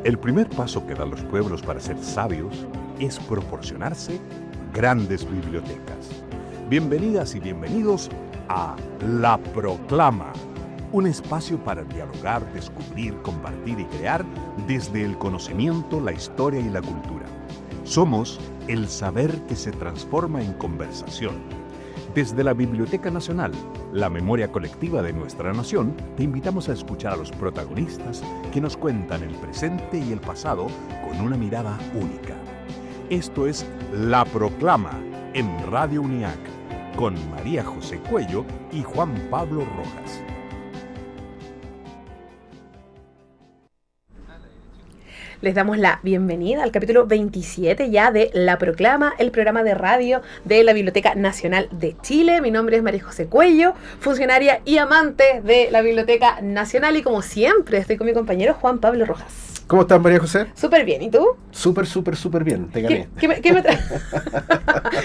El primer paso que dan los pueblos para ser sabios es proporcionarse grandes bibliotecas. Bienvenidas y bienvenidos a La Proclama, un espacio para dialogar, descubrir, compartir y crear desde el conocimiento, la historia y la cultura. Somos el saber que se transforma en conversación. Desde la Biblioteca Nacional, la memoria colectiva de nuestra nación, te invitamos a escuchar a los protagonistas que nos cuentan el presente y el pasado con una mirada única. Esto es La Proclama en Radio UNIAC, con María José Cuello y Juan Pablo Rojas. Les damos la bienvenida al capítulo 27 ya de La Proclama, el programa de radio de la Biblioteca Nacional de Chile. Mi nombre es María José Cuello, funcionaria y amante de la Biblioteca Nacional, y como siempre estoy con mi compañero Juan Pablo Rojas. ¿Cómo estás, María José? Súper bien, ¿y tú? Súper bien, te gané. ¿Qué me traes?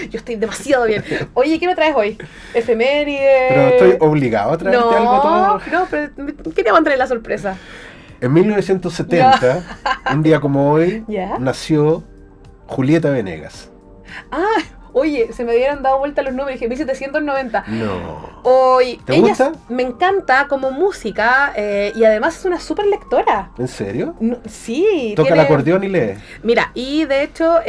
Yo estoy demasiado bien. Oye, ¿qué me traes hoy? ¿Efemérides? Pero estoy obligado a traerte algo todo. No, pero ¿qué te va a traer la sorpresa? En 1970, un día como hoy, ¿Ya? nació Julieta Venegas. Ah, oye, se me dieron dado vuelta los números, dije 1790. No. Hoy, ¿Te gusta? Me encanta como música, y además es una súper lectora. ¿En serio? No, sí. Toca el acordeón y lee. Mira, y de hecho,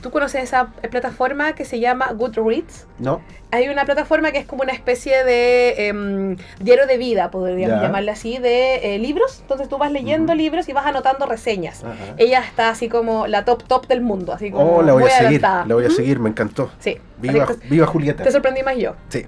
¿tú conoces esa plataforma que se llama Goodreads? No. Hay una plataforma que es como una especie de diario de vida, podríamos llamarle así, de libros. Entonces tú vas leyendo libros y vas anotando reseñas. Ajá. Ella está así como la top del mundo, así como la voy a seguir, adelantada. La voy a seguir, me encantó. Sí. Viva Julieta. Te sorprendí más yo. Sí.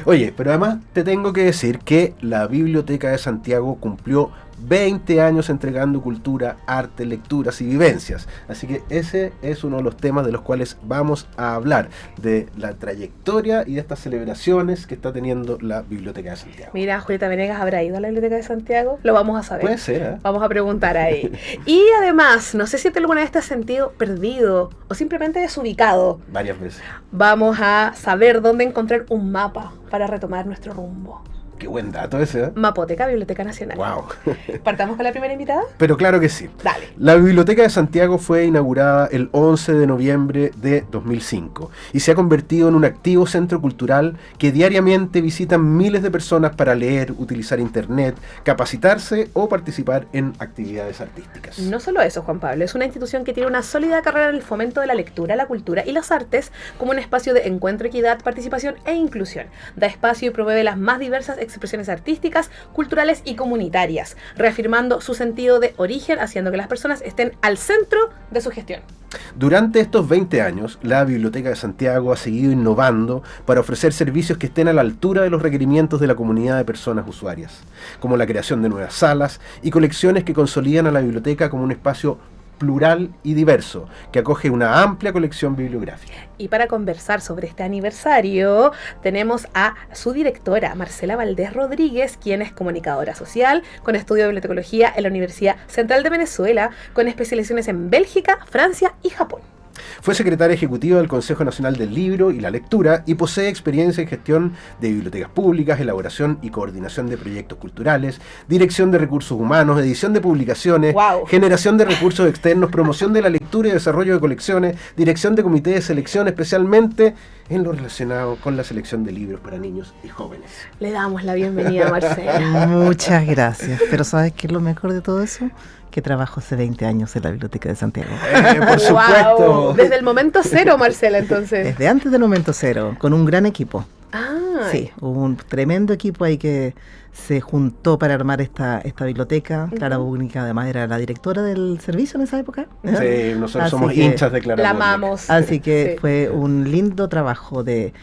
Oye, pero además te tengo que decir que la Biblioteca de Santiago cumplió 20 años entregando cultura, arte, lecturas y vivencias. Así que ese es uno de los temas de los cuales vamos a hablar, de la trayectoria y de estas celebraciones que está teniendo la Biblioteca de Santiago. Mira, Julieta Venegas habrá ido a la Biblioteca de Santiago, lo vamos a saber. Puede ser, ¿eh? Vamos a preguntar ahí. Y además, no sé si alguna vez te has sentido perdido o simplemente desubicado. Varias veces. Vamos a saber dónde encontrar un mapa para retomar nuestro rumbo. Qué buen dato ese, ¿eh? Mapoteca, Biblioteca Nacional. Wow. ¿Partamos con la primera invitada? Pero claro que sí. Dale. La Biblioteca de Santiago fue inaugurada el 11 de noviembre de 2005 y se ha convertido en un activo centro cultural que diariamente visitan miles de personas para leer, utilizar internet, capacitarse o participar en actividades artísticas. No solo eso, Juan Pablo, es una institución que tiene una sólida carrera en el fomento de la lectura, la cultura y las artes como un espacio de encuentro, equidad, participación e inclusión. Da espacio y promueve las más diversas expresiones artísticas, culturales y comunitarias, reafirmando su sentido de origen, haciendo que las personas estén al centro de su gestión. Durante estos 20 años, la Biblioteca de Santiago ha seguido innovando para ofrecer servicios que estén a la altura de los requerimientos de la comunidad de personas usuarias, como la creación de nuevas salas y colecciones que consolidan a la biblioteca como un espacio plural y diverso, que acoge una amplia colección bibliográfica. Y para conversar sobre este aniversario, tenemos a su directora, Marcela Valdés Rodríguez, quien es comunicadora social, con estudio de bibliotecología en la Universidad Central de Venezuela, con especializaciones en Bélgica, Francia y Japón. Fue secretaria ejecutiva del Consejo Nacional del Libro y la Lectura y posee experiencia en gestión de bibliotecas públicas, elaboración y coordinación de proyectos culturales, dirección de recursos humanos, edición de publicaciones, generación de recursos externos, promoción de la lectura y desarrollo de colecciones, dirección de comité de selección, especialmente en lo relacionado con la selección de libros para niños y jóvenes. Le damos la bienvenida a Marcela. Muchas gracias. Pero ¿sabes qué es lo mejor de todo eso? Que trabajo hace 20 años en la Biblioteca de Santiago. Por supuesto. Wow. Desde el momento cero, Marcela, entonces. Desde antes del momento cero, con un gran equipo. Ah. Sí, hubo un tremendo equipo ahí que se juntó para armar esta biblioteca. Clara Búnica además era la directora del servicio en esa época. Sí, nosotros así somos hinchas de Clara La Búnica. amamos. Así que sí. Fue un lindo trabajo de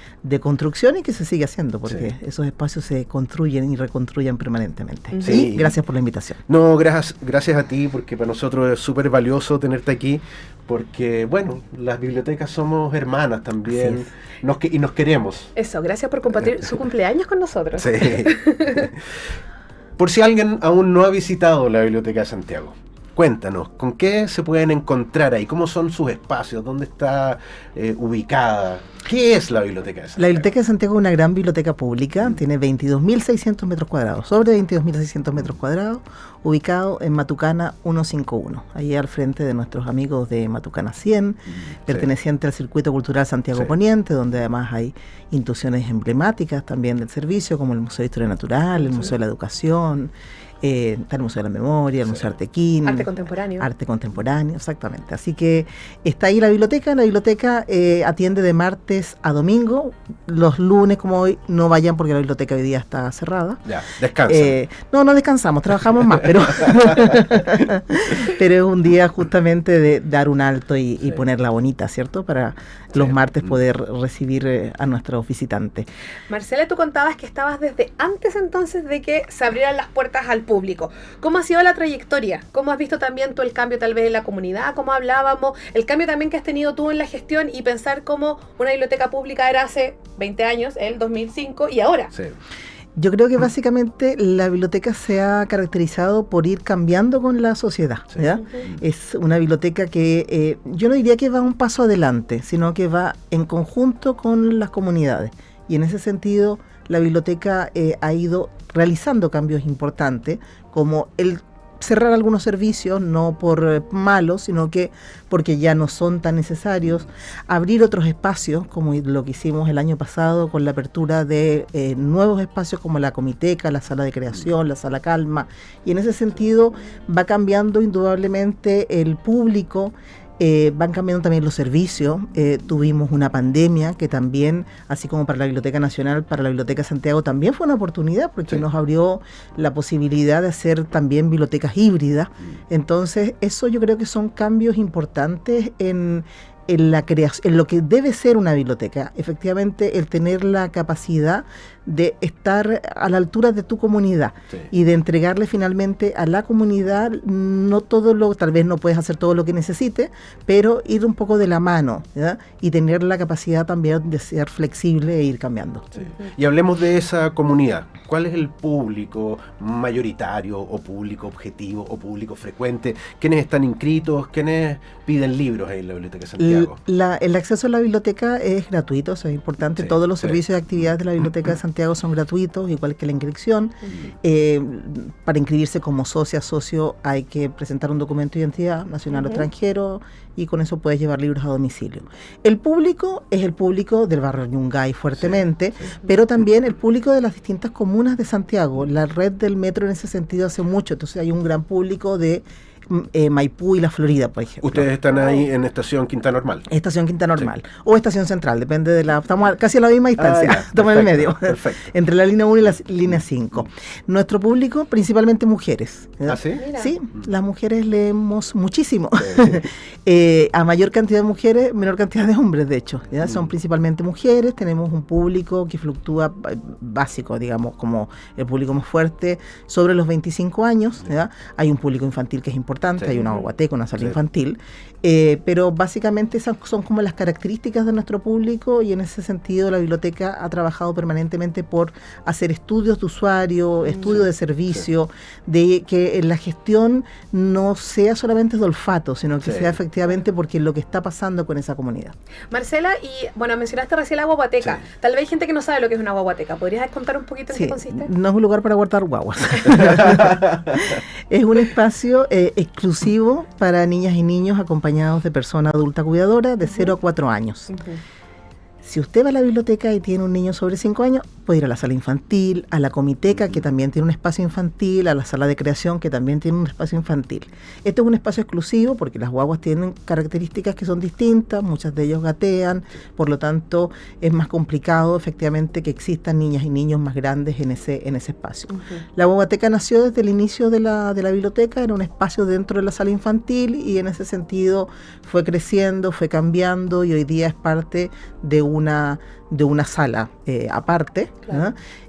construcción y que se sigue haciendo, porque esos espacios se construyen y reconstruyen permanentemente. Sí. Y gracias por la invitación. No, gracias a ti, porque para nosotros es súper valioso tenerte aquí, porque, bueno, las bibliotecas somos hermanas también, y nos queremos. Eso, gracias por compartir su cumpleaños con nosotros. Sí. Por si alguien aún no ha visitado la Biblioteca de Santiago, cuéntanos, ¿con qué se pueden encontrar ahí? ¿Cómo son sus espacios? ¿Dónde está ubicada? ¿Qué es la Biblioteca de Santiago? La Biblioteca de Santiago es una gran biblioteca pública, tiene 22.600 metros cuadrados, sobre 22.600 metros cuadrados, ubicado en Matucana 151, ahí al frente de nuestros amigos de Matucana 100, perteneciente al Circuito Cultural Santiago Poniente, donde además hay instituciones emblemáticas también del servicio, como el Museo de Historia Natural, el Museo de la Educación, está el Museo de la Memoria, el Museo Artequín. Arte contemporáneo. Arte contemporáneo, exactamente. Así que está ahí la biblioteca. La biblioteca atiende de martes a domingo. Los lunes, como hoy, no vayan porque la biblioteca hoy día está cerrada. Ya, descansan. No descansamos, trabajamos más, pero pero es un día justamente de dar un alto y ponerla bonita, ¿cierto? Para los martes poder recibir a nuestros visitantes. Marcela, tú contabas que estabas desde antes entonces de que se abrieran las puertas al público. ¿Cómo ha sido la trayectoria? ¿Cómo has visto también tú el cambio tal vez en la comunidad? ¿Cómo hablábamos? El cambio también que has tenido tú en la gestión y pensar cómo una biblioteca pública era hace 20 años, el 2005 y ahora. Sí. Yo creo que básicamente la biblioteca se ha caracterizado por ir cambiando con la sociedad, ¿ya? Es una biblioteca que yo no diría que va un paso adelante, sino que va en conjunto con las comunidades. Y en ese sentido, la biblioteca ha ido realizando cambios importantes, como el cerrar algunos servicios, no por malos, sino que porque ya no son tan necesarios, abrir otros espacios, como lo que hicimos el año pasado con la apertura de nuevos espacios como la Comiteca, la Sala de Creación, la Sala Calma, y en ese sentido va cambiando indudablemente el público. Van cambiando también los servicios. Tuvimos una pandemia que también, así como para la Biblioteca Nacional, para la Biblioteca de Santiago también fue una oportunidad porque nos abrió la posibilidad de hacer también bibliotecas híbridas. Entonces, eso yo creo que son cambios importantes en la creación, en lo que debe ser una biblioteca. Efectivamente, el tener la capacidad de estar a la altura de tu comunidad y de entregarle finalmente a la comunidad no todo lo, tal vez no puedes hacer todo lo que necesite, pero ir un poco de la mano, ¿verdad? Y tener la capacidad también de ser flexible e ir cambiando. Y hablemos de esa comunidad. ¿Cuál es el público mayoritario o público objetivo o público frecuente? ¿Quiénes están inscritos? ¿Quiénes piden libros en la Biblioteca de Santiago? El acceso a la biblioteca es gratuito, eso es importante. Todos los servicios y actividades de la Biblioteca de Santiago son gratuitos, igual que la inscripción. Para inscribirse como socio hay que presentar un documento de identidad nacional o extranjero, y con eso puedes llevar libros a domicilio. El público es el público del barrio Yungay fuertemente, pero también el público de las distintas comunas de Santiago. La red del metro en ese sentido hace mucho, entonces hay un gran público de Maipú y La Florida, por ejemplo. Ustedes están ahí en Estación Quinta Normal. Estación Quinta Normal o Estación Central, depende de la... Estamos casi a la misma distancia, estamos en el medio, entre la línea 1 y la línea 5. Nuestro público, principalmente mujeres. ¿Ah, sí? Sí, las mujeres leemos muchísimo. A mayor cantidad de mujeres, menor cantidad de hombres, de hecho. ¿Ya? Son principalmente mujeres, tenemos un público que fluctúa básico, digamos, como el público más fuerte, sobre los 25 años. ¿Ya? Hay un público infantil que es importante. Hay una guaguateca, una sala infantil, pero básicamente esas son como las características de nuestro público, y en ese sentido la biblioteca ha trabajado permanentemente por hacer estudios de usuario, estudios de servicio, de que la gestión no sea solamente de olfato, sino que sea efectivamente porque es lo que está pasando con esa comunidad. Marcela, y bueno, mencionaste recién la guaguateca. Tal vez hay gente que no sabe lo que es una guaguateca. ¿Podrías contar un poquito en qué consiste? No es un lugar para guardar guaguas. Es un espacio exclusivo para niñas y niños acompañados de persona adulta cuidadora de 0 a 4 años. Si usted va a la biblioteca y tiene un niño sobre 5 años, puede ir a la sala infantil, a la comiteca, que también tiene un espacio infantil, a la sala de creación, que también tiene un espacio infantil. Este es un espacio exclusivo porque las guaguas tienen características que son distintas, muchas de ellos gatean, por lo tanto es más complicado efectivamente que existan niñas y niños más grandes en ese espacio. La guaguateca nació desde el inicio de la biblioteca, era un espacio dentro de la sala infantil, y en ese sentido fue creciendo, fue cambiando, y hoy día es parte de una sala aparte.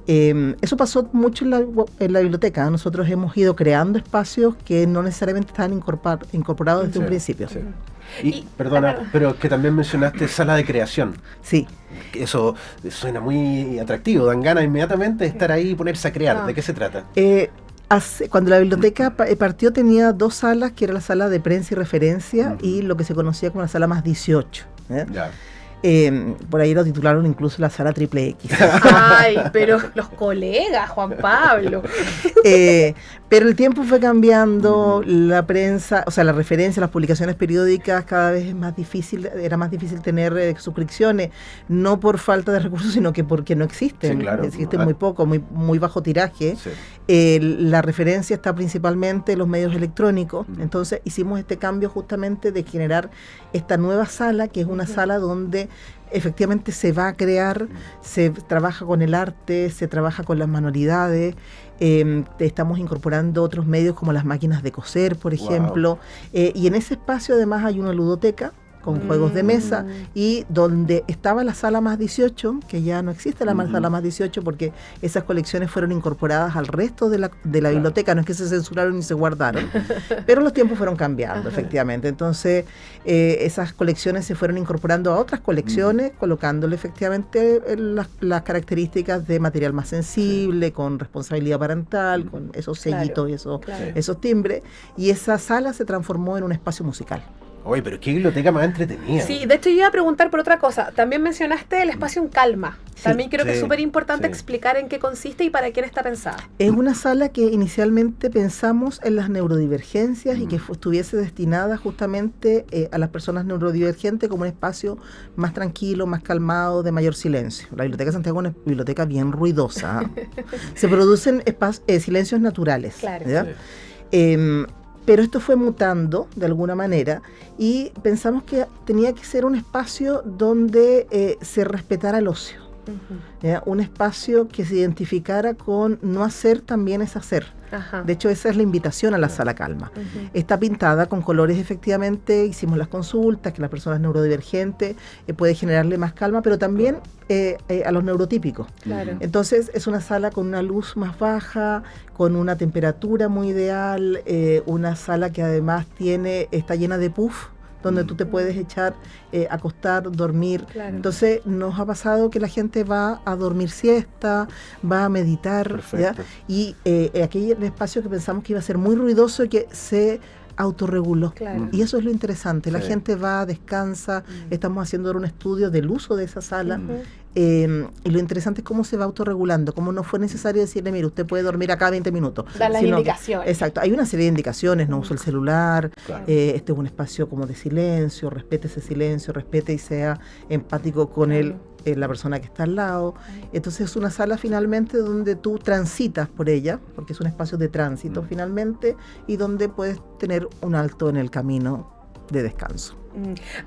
Eso pasó mucho en la biblioteca. Nosotros hemos ido creando espacios que no necesariamente estaban incorporados desde un principio. Y perdona, pero que también mencionaste sala de creación. Sí. Eso suena muy atractivo, dan ganas inmediatamente de estar ahí y ponerse a crear. ¿De qué se trata? Cuando la biblioteca partió, tenía 2 salas, que era la sala de prensa y referencia y lo que se conocía como la sala más 18. Por ahí lo titularon incluso la sala triple X. Ay, pero los colegas, Juan Pablo. Pero el tiempo fue cambiando, la prensa, o sea, la referencia, las publicaciones periódicas cada vez es más difícil, era más difícil tener suscripciones, no por falta de recursos, sino que porque no existen. Sí, claro. Existen muy poco, muy bajo tiraje. Sí. La referencia está principalmente en los medios electrónicos. Entonces hicimos este cambio justamente de generar esta nueva sala, que es una sala donde efectivamente se va a crear, se trabaja con el arte, se trabaja con las manualidades, estamos incorporando otros medios como las máquinas de coser, por ejemplo, y en ese espacio además hay una ludoteca con juegos de mesa, y donde estaba la sala más 18, que ya no existe la sala más 18 porque esas colecciones fueron incorporadas al resto de la biblioteca, no es que se censuraron ni se guardaron, pero los tiempos fueron cambiando, efectivamente. Entonces, esas colecciones se fueron incorporando a otras colecciones, colocándole efectivamente las características de material más sensible, con responsabilidad parental, con esos sellitos y esos timbres, y esa sala se transformó en un espacio musical. Oye, pero qué biblioteca más entretenida. Sí, de hecho yo iba a preguntar por otra cosa. También mencionaste el espacio en calma. Sí, También creo que es súper importante explicar en qué consiste y para quién está pensada. Es una sala que inicialmente pensamos en las neurodivergencias y que estuviese destinada justamente a las personas neurodivergentes como un espacio más tranquilo, más calmado, de mayor silencio. La Biblioteca de Santiago es una biblioteca bien ruidosa. Se producen silencios naturales. Claro. ¿Ya? Pero esto fue mutando de alguna manera y pensamos que tenía que ser un espacio donde se respetara el ocio. ¿Ya? Un espacio que se identificara con no hacer también es hacer. Ajá. De hecho, esa es la invitación a la sala calma. Está pintada con colores, efectivamente, hicimos las consultas, que las personas neurodivergentes puede generarle más calma, pero también a los neurotípicos. Claro. Entonces, es una sala con una luz más baja, con una temperatura muy ideal, una sala que además está llena de puff, donde tú te puedes echar, acostar, dormir. Claro. Entonces nos ha pasado que la gente va a dormir siesta, va a meditar, ¿ya? Y aquí el espacio que pensamos que iba a ser muy ruidoso y que se autorreguló. Claro. Y eso es lo interesante. La gente va, descansa, estamos haciendo ahora un estudio del uso de esa sala. Y lo interesante es cómo se va autorregulando, cómo no fue necesario decirle, mire, usted puede dormir acá 20 minutos. Dar las indicaciones. Exacto, hay una serie de indicaciones, no uso el celular, este es un espacio como de silencio, respete ese silencio, respete y sea empático con la persona que está al lado. Entonces es una sala finalmente donde tú transitas por ella, porque es un espacio de tránsito finalmente, y donde puedes tener un alto en el camino de descanso.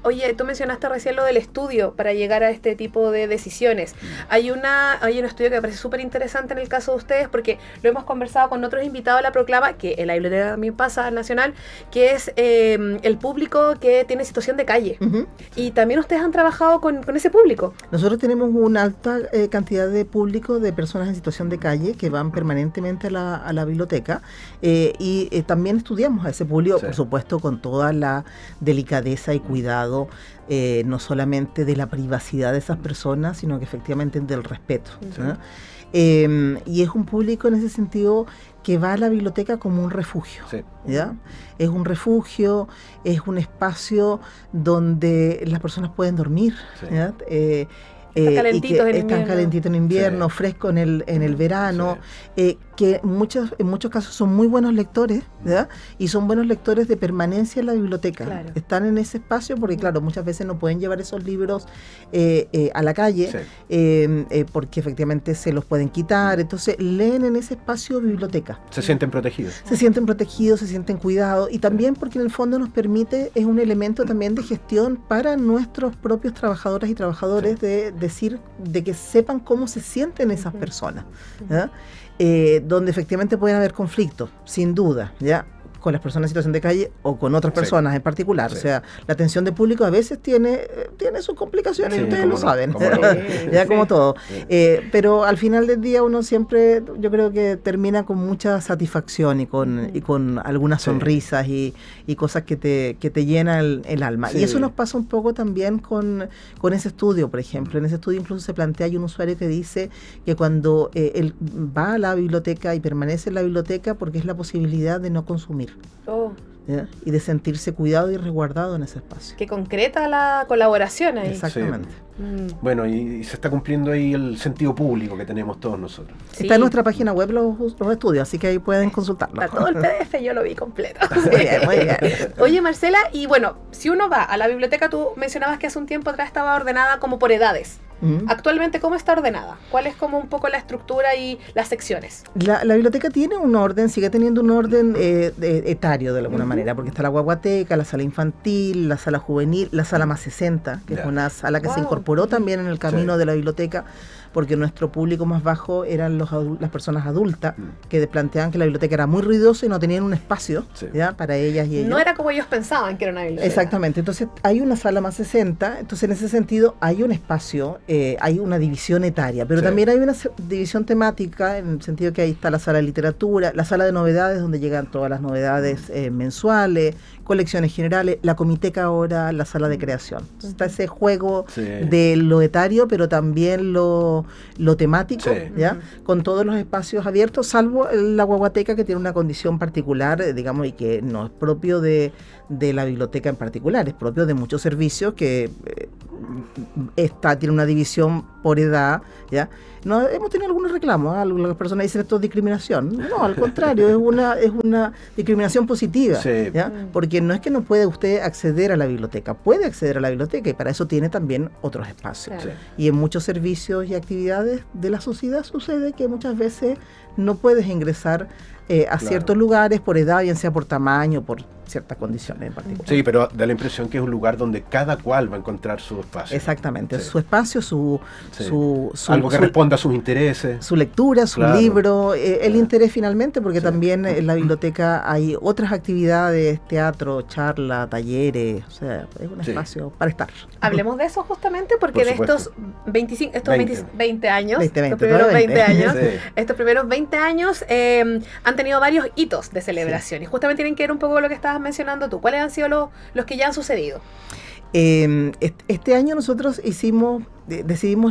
Oye, tú mencionaste recién lo del estudio para llegar a este tipo de decisiones. Hay un estudio que me parece súper interesante en el caso de ustedes, porque lo hemos conversado con otros invitados a la Proclama, que en la biblioteca también pasa al Nacional, que es el público que tiene situación de calle. Y también ustedes han trabajado con ese público. Nosotros tenemos una alta cantidad de público de personas en situación de calle que van permanentemente a la biblioteca, y también estudiamos a ese público, por supuesto, con toda la delicadeza y cuidado, no solamente de la privacidad de esas personas, sino que efectivamente del respeto. ¿No? Y es un público en ese sentido que va a la biblioteca como un refugio. ¿Ya? Es un refugio, es un espacio donde las personas pueden dormir. ¿Ya? Están calentitos en invierno, fresco en el verano, que en muchos casos son muy buenos lectores, ¿verdad? Y son buenos lectores de permanencia en la biblioteca. Claro. Están en ese espacio porque, claro, muchas veces no pueden llevar esos libros a la calle, porque efectivamente se los pueden quitar. Entonces leen en ese espacio biblioteca. Se sienten protegidos. Se sienten protegidos, se sienten cuidados, y también porque en el fondo nos permite, es un elemento también de gestión para nuestros propios trabajadoras y trabajadores, de decir, de que sepan cómo se sienten esas personas, ¿ya? Donde efectivamente pueden haber conflictos, sin duda, ¿ya? Con las personas en situación de calle o con otras personas en particular. O sea, la atención de público a veces tiene sus complicaciones, y ustedes lo saben, ya como todo. Pero al final del día uno siempre, yo creo que termina con mucha satisfacción y con algunas sonrisas y cosas que te llenan el alma. Y eso nos pasa un poco también con ese estudio, por ejemplo. En ese estudio incluso se plantea, hay un usuario que dice que cuando él va a la biblioteca y permanece en la biblioteca porque es la posibilidad de no consumir. ¿ya? Y de sentirse cuidado y resguardado en ese espacio. Que concreta la colaboración ahí. Exactamente. Bueno, y se está cumpliendo ahí el sentido público que tenemos todos nosotros. Sí. Está en nuestra página web los estudios, así que ahí pueden consultarlo. Está todo el PDF, yo lo vi completo. Muy bien, muy bien. Oye, Marcela, y bueno, si uno va a la biblioteca, tú mencionabas que hace un tiempo atrás estaba ordenada como por edades. Actualmente, ¿cómo está ordenada? ¿Cuál es como un poco la estructura y las secciones? La biblioteca tiene un orden, sigue teniendo un orden etario de alguna manera, porque está la guaguateca, la sala infantil, la sala juvenil, la sala más 60, que es una sala que se incorporó también en el camino de la biblioteca, porque nuestro público más bajo eran las personas adultas, que planteaban que la biblioteca era muy ruidosa y no tenían un espacio ¿ya? Para ellas y ellos. No era como ellos pensaban que era una biblioteca. Exactamente, entonces hay una sala más 60, entonces en ese sentido hay un espacio, hay una división etaria, pero también hay una división temática, en el sentido que ahí está la sala de literatura, la sala de novedades, donde llegan todas las novedades mensuales, colecciones generales, la comiteca ahora, la sala de creación. Entonces está ese juego de lo etario, pero también lo temático, ¿ya? Con todos los espacios abiertos, salvo la guaguateca, que tiene una condición particular, digamos, y que no es propio de la biblioteca en particular, es propio de muchos servicios que tiene una división por edad, ¿ya? No, hemos tenido algunos reclamos, algunas personas dicen esto es discriminación. No, al contrario, es una discriminación positiva, ¿ya? Porque no es que no puede usted acceder a la biblioteca, puede acceder a la biblioteca y para eso tiene también otros espacios. Y en muchos servicios y actividades de la sociedad sucede que muchas veces no puedes ingresar a ciertos lugares por edad, bien sea por tamaño, por ciertas condiciones en particular. Sí, pero da la impresión que es un lugar donde cada cual va a encontrar su espacio. Exactamente, su espacio, algo que responda a sus intereses. Su lectura, su libro, el interés finalmente, porque también en la biblioteca hay otras actividades, teatro, charla, talleres, o sea, es un espacio para estar. Hablemos de eso justamente, porque de estos 20 años, estos primeros 20 años han tenido varios hitos de celebración y justamente tienen que ver un poco con lo que estabas mencionando tú. ¿Cuáles han sido los que ya han sucedido? Este año nosotros decidimos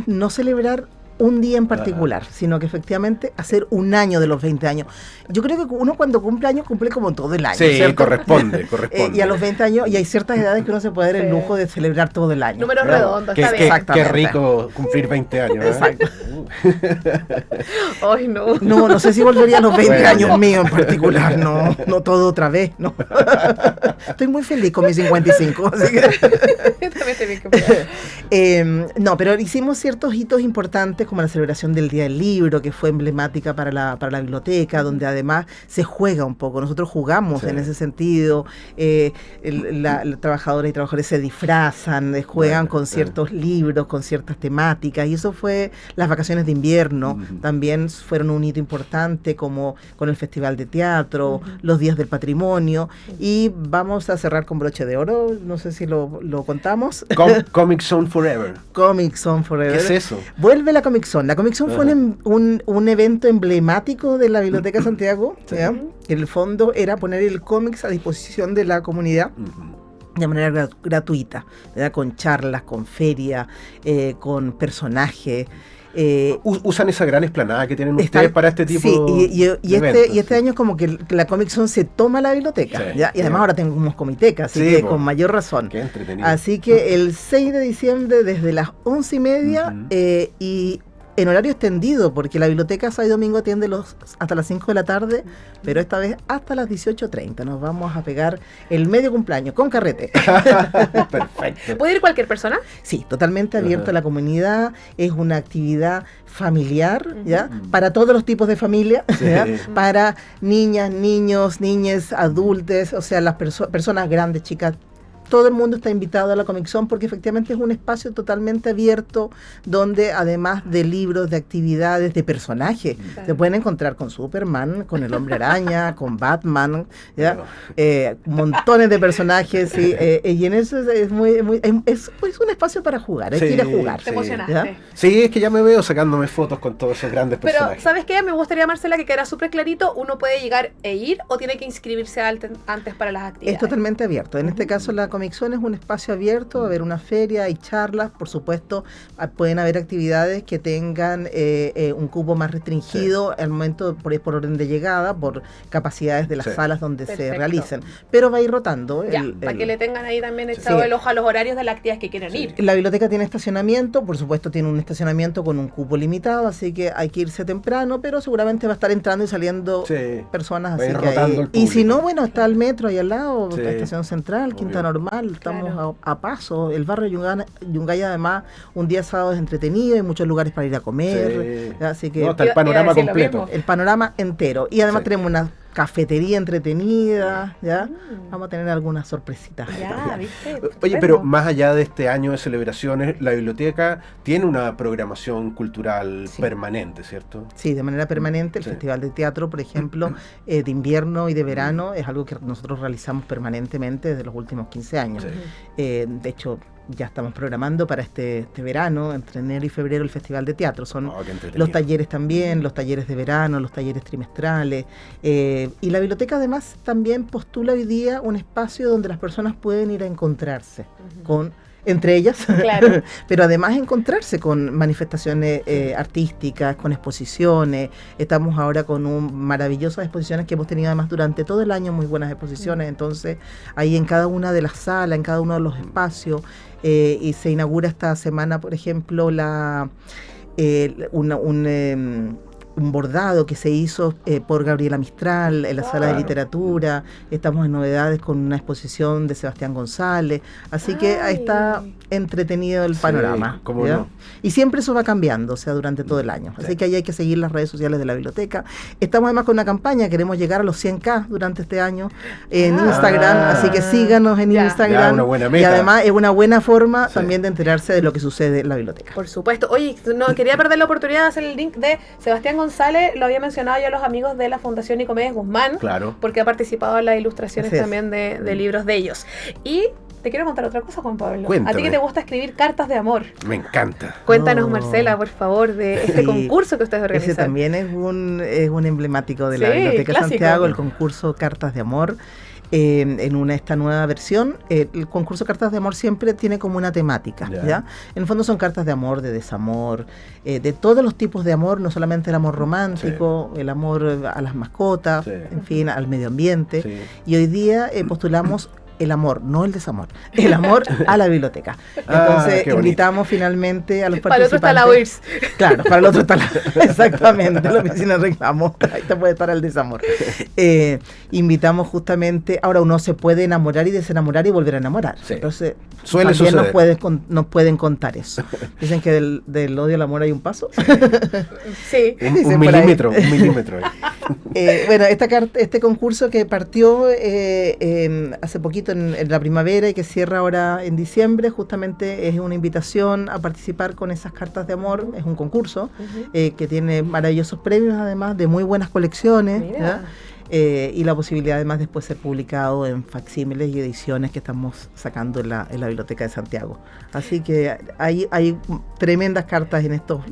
no celebrar un día en particular, sino que efectivamente hacer un año de los 20 años. Yo creo que uno cuando cumple años cumple como todo el año. Sí, ¿cierto? corresponde. Y a los 20 años, y hay ciertas edades que uno se puede dar el lujo de celebrar todo el año. Números redondos, está bien. Qué rico cumplir 20 años. Exacto. Ay, no. No sé si volvería a los 20 años míos en particular, no todo otra vez, no. Estoy muy feliz con mis 55, así que... También estoy bien. No, pero hicimos ciertos hitos importantes, como la celebración del Día del Libro, que fue emblemática para la biblioteca, donde además se juega un poco. Nosotros jugamos en ese sentido. Trabajadores y trabajadores se disfrazan, juegan con ciertos libros, con ciertas temáticas, y eso fue las vacaciones de invierno. También fueron un hito importante, como con el Festival de Teatro, los Días del Patrimonio, y vamos a cerrar con broche de oro, no sé si lo contamos. Comic Zone Forever. Comic Zone Forever. ¿Qué es eso? Vuelve la Comic Zone. La Comic Zone fue un evento emblemático de la Biblioteca Santiago, ¿ya? Que en el fondo era poner el cómics a disposición de la comunidad de manera gratuita, ¿verdad? Con charlas, con feria, con personajes. Usan esa gran explanada que tienen ustedes para este tipo de eventos. Y este año es como que la Comic Zone se toma la biblioteca, ¿ya? Y además ahora tenemos comiteca, así que con mayor razón. Qué entretenido. Así que el 6 de diciembre desde las 11:30 y en horario extendido, porque la biblioteca sábado y domingo atiende hasta las 5 de la tarde, pero esta vez hasta las 18:30. Nos vamos a pegar el medio cumpleaños con carrete. Perfecto. ¿Puede ir cualquier persona? Sí, totalmente abierto a la comunidad. Es una actividad familiar, ¿ya? Para todos los tipos de familia, ¿ya? Para niñas, niños, niñas, adultos, o sea, las personas grandes, chicas. Todo el mundo está invitado a la Comic Zone porque efectivamente es un espacio totalmente abierto donde además de libros, de actividades, de personajes, se pueden encontrar con Superman, con el Hombre Araña, con Batman, ¿ya? Montones de personajes, ¿sí? Y en eso es un espacio para jugar, hay que ir a jugar. Te emocionaste. ¿Ya? Sí, es que ya me veo sacándome fotos con todos esos grandes personajes. Pero, ¿sabes qué? Me gustaría, Marcela, que quedara súper clarito, ¿uno puede llegar e ir o tiene que inscribirse antes para las actividades? Es totalmente abierto. En este caso la Comic Comic Zone es un espacio abierto, va a haber una feria, hay charlas, por supuesto, pueden haber actividades que tengan un cupo más restringido al momento, por orden de llegada, por capacidades de las salas donde se realicen, pero va a ir rotando. Para que le tengan ahí también echado el ojo a los horarios de las actividades que quieren ir. La biblioteca tiene estacionamiento, por supuesto tiene un estacionamiento con un cupo limitado, así que hay que irse temprano, pero seguramente va a estar entrando y saliendo personas, así que y si no, bueno, está el metro ahí al lado, la estación central, Quinta Normal, estamos a paso. El barrio Yungay además, un día sábado es entretenido, hay muchos lugares para ir a comer, así que está el panorama completo. El panorama entero. Y además tenemos una cafetería entretenida, ¿ya? Vamos a tener algunas sorpresitas. ¿Viste? Oye, pero más allá de este año de celebraciones, la biblioteca tiene una programación cultural permanente, ¿cierto? Sí, de manera permanente. El Festival de Teatro, por ejemplo, de invierno y de verano, es algo que nosotros realizamos permanentemente desde los últimos 15 años. De hecho, ya estamos programando para este verano, entre enero y febrero, el Festival de Teatro. Son los talleres también, los talleres de verano, los talleres trimestrales. Y la biblioteca además también postula hoy día un espacio donde las personas pueden ir a encontrarse entre ellas, pero además encontrarse con manifestaciones artísticas, con exposiciones. Estamos ahora con maravillosas exposiciones que hemos tenido además durante todo el año, muy buenas exposiciones. Entonces, ahí en cada una de las salas, en cada uno de los espacios, y se inaugura esta semana, por ejemplo, un bordado que se hizo por Gabriela Mistral en la sala de literatura. Estamos en novedades con una exposición de Sebastián González, así que ahí está entretenido el panorama. No. Y siempre eso va cambiando, o sea, durante todo el año, así que ahí hay que seguir las redes sociales de la biblioteca. Estamos además con una campaña, queremos llegar a los 100K durante este año en Instagram, así que síganos en Instagram, una buena meta. Y además es una buena forma también de enterarse de lo que sucede en la biblioteca. Por supuesto. Oye, no quería perder la oportunidad de hacer el link de Sebastián González, lo había mencionado ya los amigos de la Fundación Nicomedes Guzmán, porque ha participado en las ilustraciones también de libros de ellos. Y te quiero contar otra cosa, Juan Pablo. Cuéntame. A ti que te gusta escribir cartas de amor. Me encanta. Cuéntanos, Marcela, por favor, de este concurso que ustedes organizan. Ese también es un emblemático de la Biblioteca Santiago, el concurso Cartas de Amor. En esta nueva versión, el concurso Cartas de Amor siempre tiene como una temática, ¿ya? En el fondo son cartas de amor, de desamor, de todos los tipos de amor, no solamente el amor romántico, el amor a las mascotas, en fin, al medio ambiente. Y hoy día postulamos el amor, no el desamor, el amor a la biblioteca. Entonces invitamos finalmente a los participantes. Para el otro está la UIRS. Claro, para el otro está exactamente, la oficina de reclamo, ahí te puede estar el desamor. Invitamos justamente, ahora uno se puede enamorar y desenamorar y volver a enamorar. Entonces suele también suceder. nos pueden contar eso. Dicen que del odio al amor hay un paso. Sí. Un milímetro. Bueno, este concurso que partió hace poquito en la primavera y que cierra ahora en diciembre, justamente es una invitación a participar con esas cartas de amor. Es un concurso que tiene maravillosos premios, además de muy buenas colecciones. Y la posibilidad además después ser publicado en facsímiles y ediciones que estamos sacando en la Biblioteca de Santiago. Así que hay tremendas cartas en estos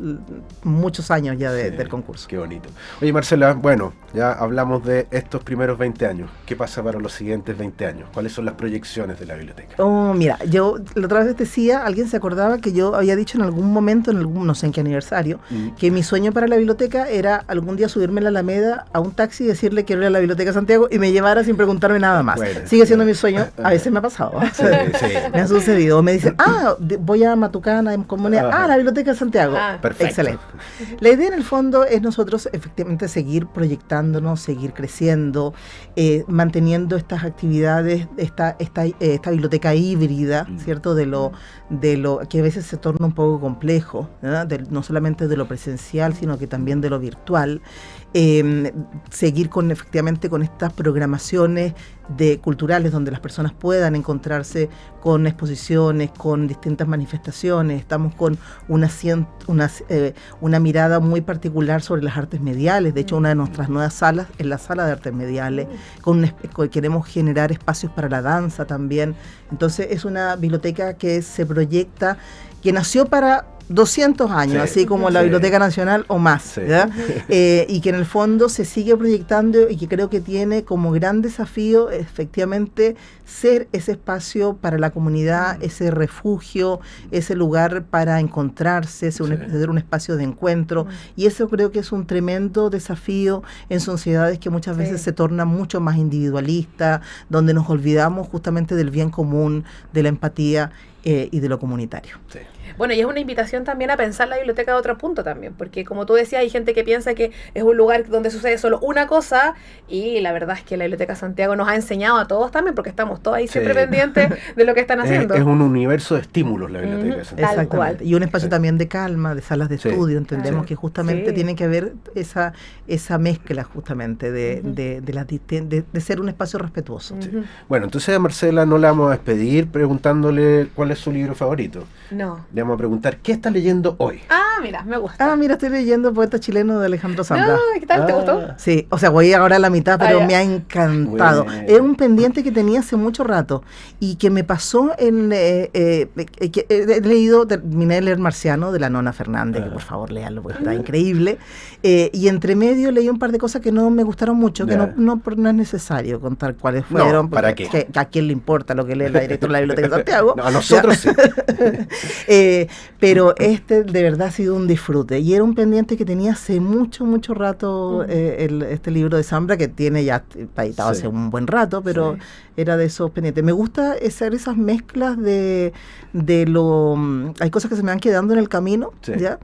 muchos años ya del concurso. Qué bonito. Oye, Marcela, bueno, ya hablamos de estos primeros 20 años. ¿Qué pasa para los siguientes 20 años? ¿Cuáles son las proyecciones de la biblioteca? Mira, yo la otra vez decía, alguien se acordaba que yo había dicho en algún momento, no sé en qué aniversario, que mi sueño para la biblioteca era algún día subirme a la Alameda a un taxi y decirle que era la Biblioteca Santiago y me llevara sin preguntarme nada más. Bueno, sigue siendo mi sueño, a veces me ha pasado. Me ha sucedido. Me dicen, voy a Matucana, en comunidad, la Biblioteca Santiago. Perfecto. Excelente. La idea en el fondo es nosotros efectivamente seguir proyectándonos, seguir creciendo, manteniendo estas actividades, esta biblioteca híbrida, ¿cierto? De lo que a veces se torna un poco complejo, no solamente de lo presencial, sino que también de lo virtual. Seguir efectivamente con estas programaciones culturales donde las personas puedan encontrarse con exposiciones, con distintas manifestaciones. Estamos con una mirada muy particular sobre las artes mediales. De hecho, una de nuestras nuevas salas es la sala de artes mediales. Queremos generar espacios para la danza también. Entonces es una biblioteca que se proyecta, que nació para 200 años, Sí. así como la Sí. Biblioteca Nacional o más, Sí. ¿ya? Y que en el fondo se sigue proyectando y que creo que tiene como gran desafío efectivamente ser ese espacio para la comunidad, ese refugio, ese lugar para encontrarse, ser un espacio de encuentro, y eso creo que es un tremendo desafío en sociedades que muchas veces se tornan mucho más individualistas, donde nos olvidamos justamente del bien común, de la empatía y de lo comunitario. Sí. Bueno, y es una invitación también a pensar la biblioteca de otro punto también, porque como tú decías, hay gente que piensa que es un lugar donde sucede solo una cosa, y la verdad es que la Biblioteca Santiago nos ha enseñado a todos también, porque estamos todos ahí siempre pendientes de lo que están haciendo. Es un universo de estímulos la biblioteca de Santiago. Tal cual. Exactamente. Y un espacio también de calma, de salas de Sí. estudio. Entendemos Sí. que justamente Sí. tiene que haber esa mezcla justamente de ser un espacio respetuoso. Bueno, entonces a Marcela no la vamos a despedir preguntándole cuál es su libro favorito. No. Le vamos a preguntar qué está leyendo hoy. Ah, mira, me gusta. Ah, mira, estoy leyendo Poeta Chileno de Alejandro Zambra. No, ¿qué tal? ¿Te gustó? Sí, o sea, voy ahora a la mitad, pero ya. me ha encantado. Bueno. Era un pendiente que tenía hace mucho rato y que me pasó en... que he leído, terminé de leer Marciano de la Nona Fernández, que por favor léanlo porque está increíble. Y entre medio leí un par de cosas que no me gustaron mucho, que Ya. no es necesario contar cuáles No, fueron. ¿para porque qué? ¿A quién le importa lo que lee la directora de la Biblioteca de Santiago? No, a nosotros sí. Pero este de verdad ha sido un disfrute y era un pendiente que tenía hace mucho rato este libro de Zambra, que tiene ya está editado Sí. hace un buen rato, pero Sí. era de esos pendientes. Me gusta hacer esas mezclas de lo... hay cosas que se me van quedando en el camino, Sí. ¿ya?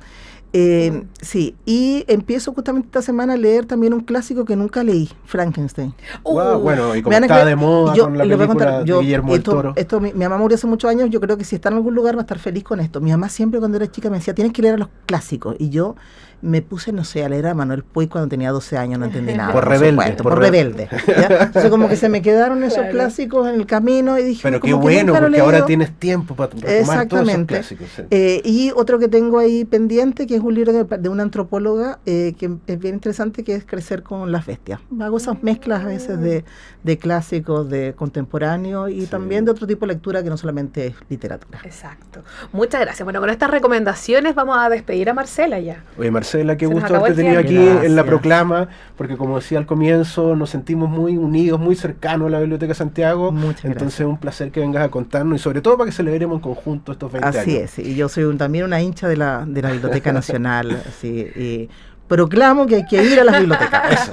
Sí, y empiezo justamente esta semana a leer también un clásico que nunca leí, Frankenstein. Guau, bueno, y como Me van a está creer- de moda yo con la les voy a película contar, de Guillermo del Toro. esto mi mamá murió hace muchos años, yo creo que si está en algún lugar va a estar feliz con esto. Mi mamá siempre cuando era chica me decía, tienes que leer a los clásicos, y yo me puse, no sé, a leer a Manuel Puig cuando tenía 12 años, no entendí nada. Por rebelde, supuesto, por por rebelde. ¿Ya? Entonces como que se me quedaron esos Claro. clásicos en el camino y dije, Pero qué como que bueno, nunca lo he porque ahora leído. tienes tiempo para retomar todos esos Exactamente. clásicos. Sí. Y otro que tengo ahí pendiente, que es un libro de una antropóloga que es bien interesante, que es Crecer con las bestias. Hago esas mezclas a veces de clásicos, de contemporáneos y Sí. también de otro tipo de lectura que no solamente es literatura. Exacto. Muchas gracias. Bueno, con estas recomendaciones vamos a despedir a Marcela ya. Oye, Marcela, qué Se nos gusto acabó haberte el tenido aquí tiempo. en la Gracias. Proclama, porque como decía al comienzo, nos sentimos muy unidos, muy cercanos a la Biblioteca de Santiago. Muchas Entonces gracias. es un placer que vengas a contarnos y sobre todo para que celebremos en conjunto estos 20 Así años. es, y yo soy también una hincha de la Biblioteca Nacional, así, y proclamo que hay que ir a las bibliotecas. Eso.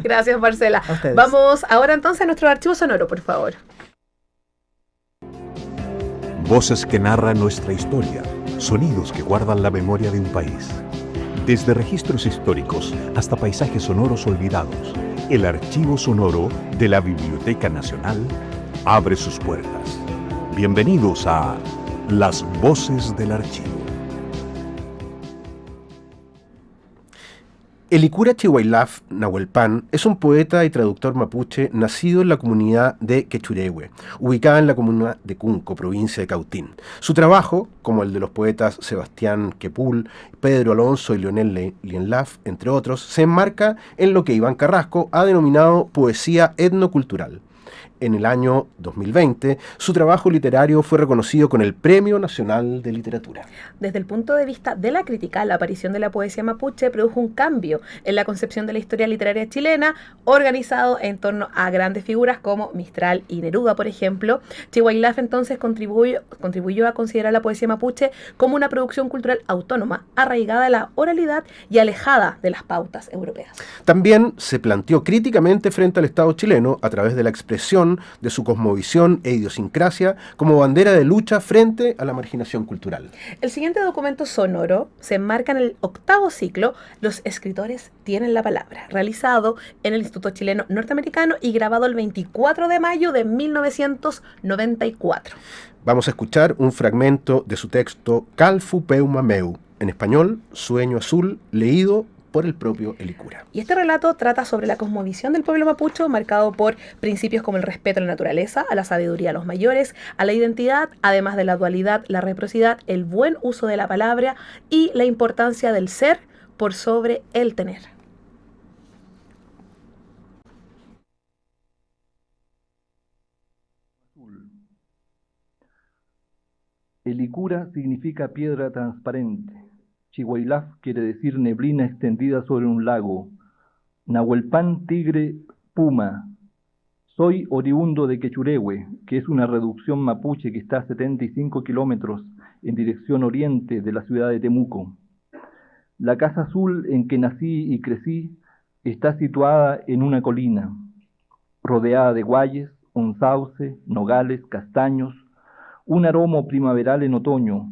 Gracias, Marcela. A ustedes. Vamos ahora entonces a nuestro archivo sonoro, por favor. Voces que narran nuestra historia, sonidos que guardan la memoria de un país. Desde registros históricos hasta paisajes sonoros olvidados, el archivo sonoro de la Biblioteca Nacional abre sus puertas. Bienvenidos a Las Voces del Archivo. Elicura Chihuaylaf Nahuelpan es un poeta y traductor mapuche nacido en la comunidad de Quechurehue, ubicada en la comuna de Cunco, provincia de Cautín. Su trabajo, como el de los poetas Sebastián Quepul, Pedro Alonso y Leonel Lienlaf, entre otros, se enmarca en lo que Iván Carrasco ha denominado poesía etnocultural. En el año 2020, su trabajo literario fue reconocido con el Premio Nacional de Literatura. Desde el punto de vista de la crítica, la aparición de la poesía mapuche produjo un cambio en la concepción de la historia literaria chilena, organizado en torno a grandes figuras como Mistral y Neruda, por ejemplo. Chihuaylaf entonces contribuyó a considerar la poesía mapuche como una producción cultural autónoma, arraigada a la oralidad y alejada de las pautas europeas. También se planteó críticamente frente al Estado chileno a través de la expresión de su cosmovisión e idiosincrasia como bandera de lucha frente a la marginación cultural. El siguiente documento sonoro se enmarca en el 8º ciclo Los escritores tienen la palabra, realizado en el Instituto Chileno Norteamericano y grabado el 24 de mayo de 1994. Vamos a escuchar un fragmento de su texto Calfu Peuma Meu, en español, Sueño Azul, leído por el propio Elicura. Y este relato trata sobre la cosmovisión del pueblo mapuche, marcado por principios como el respeto a la naturaleza, a la sabiduría a los mayores, a la identidad, además de la dualidad, la reciprocidad, el buen uso de la palabra y la importancia del ser por sobre el tener. Helicura significa piedra transparente. Chihuahilaf quiere decir neblina extendida sobre un lago. Nahuelpan, tigre, puma. Soy oriundo de Quechurehue, que es una reducción mapuche que está a 75 kilómetros en dirección oriente de la ciudad de Temuco. La casa azul en que nací y crecí está situada en una colina, rodeada de guayes, un sauce, nogales, castaños, un aroma primaveral en otoño,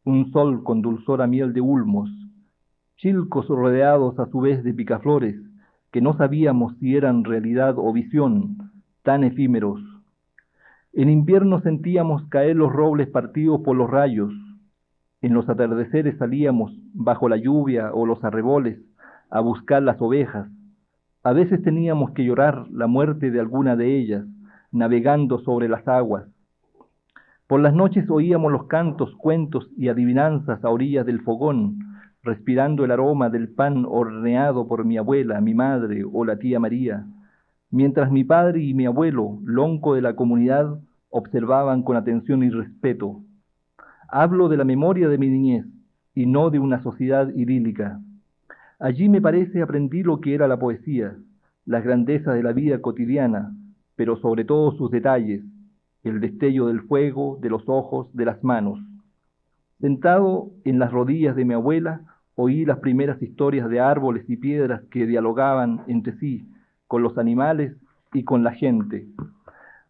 un sol con dulzor a miel de ulmos, chilcos rodeados a su vez de picaflores, que no sabíamos si eran realidad o visión, tan efímeros. En invierno sentíamos caer los robles partidos por los rayos. En los atardeceres salíamos, bajo la lluvia o los arreboles, a buscar las ovejas. A veces teníamos que llorar la muerte de alguna de ellas, navegando sobre las aguas. Por las noches oíamos los cantos, cuentos y adivinanzas a orillas del fogón, respirando el aroma del pan horneado por mi abuela, mi madre o la tía María, mientras mi padre y mi abuelo, lonco de la comunidad, observaban con atención y respeto. Hablo de la memoria de mi niñez y no de una sociedad idílica. Allí me parece aprendí lo que era la poesía, las grandezas de la vida cotidiana, pero sobre todo sus detalles, el destello del fuego, de los ojos, de las manos. Sentado en las rodillas de mi abuela, oí las primeras historias de árboles y piedras que dialogaban entre sí, con los animales y con la gente.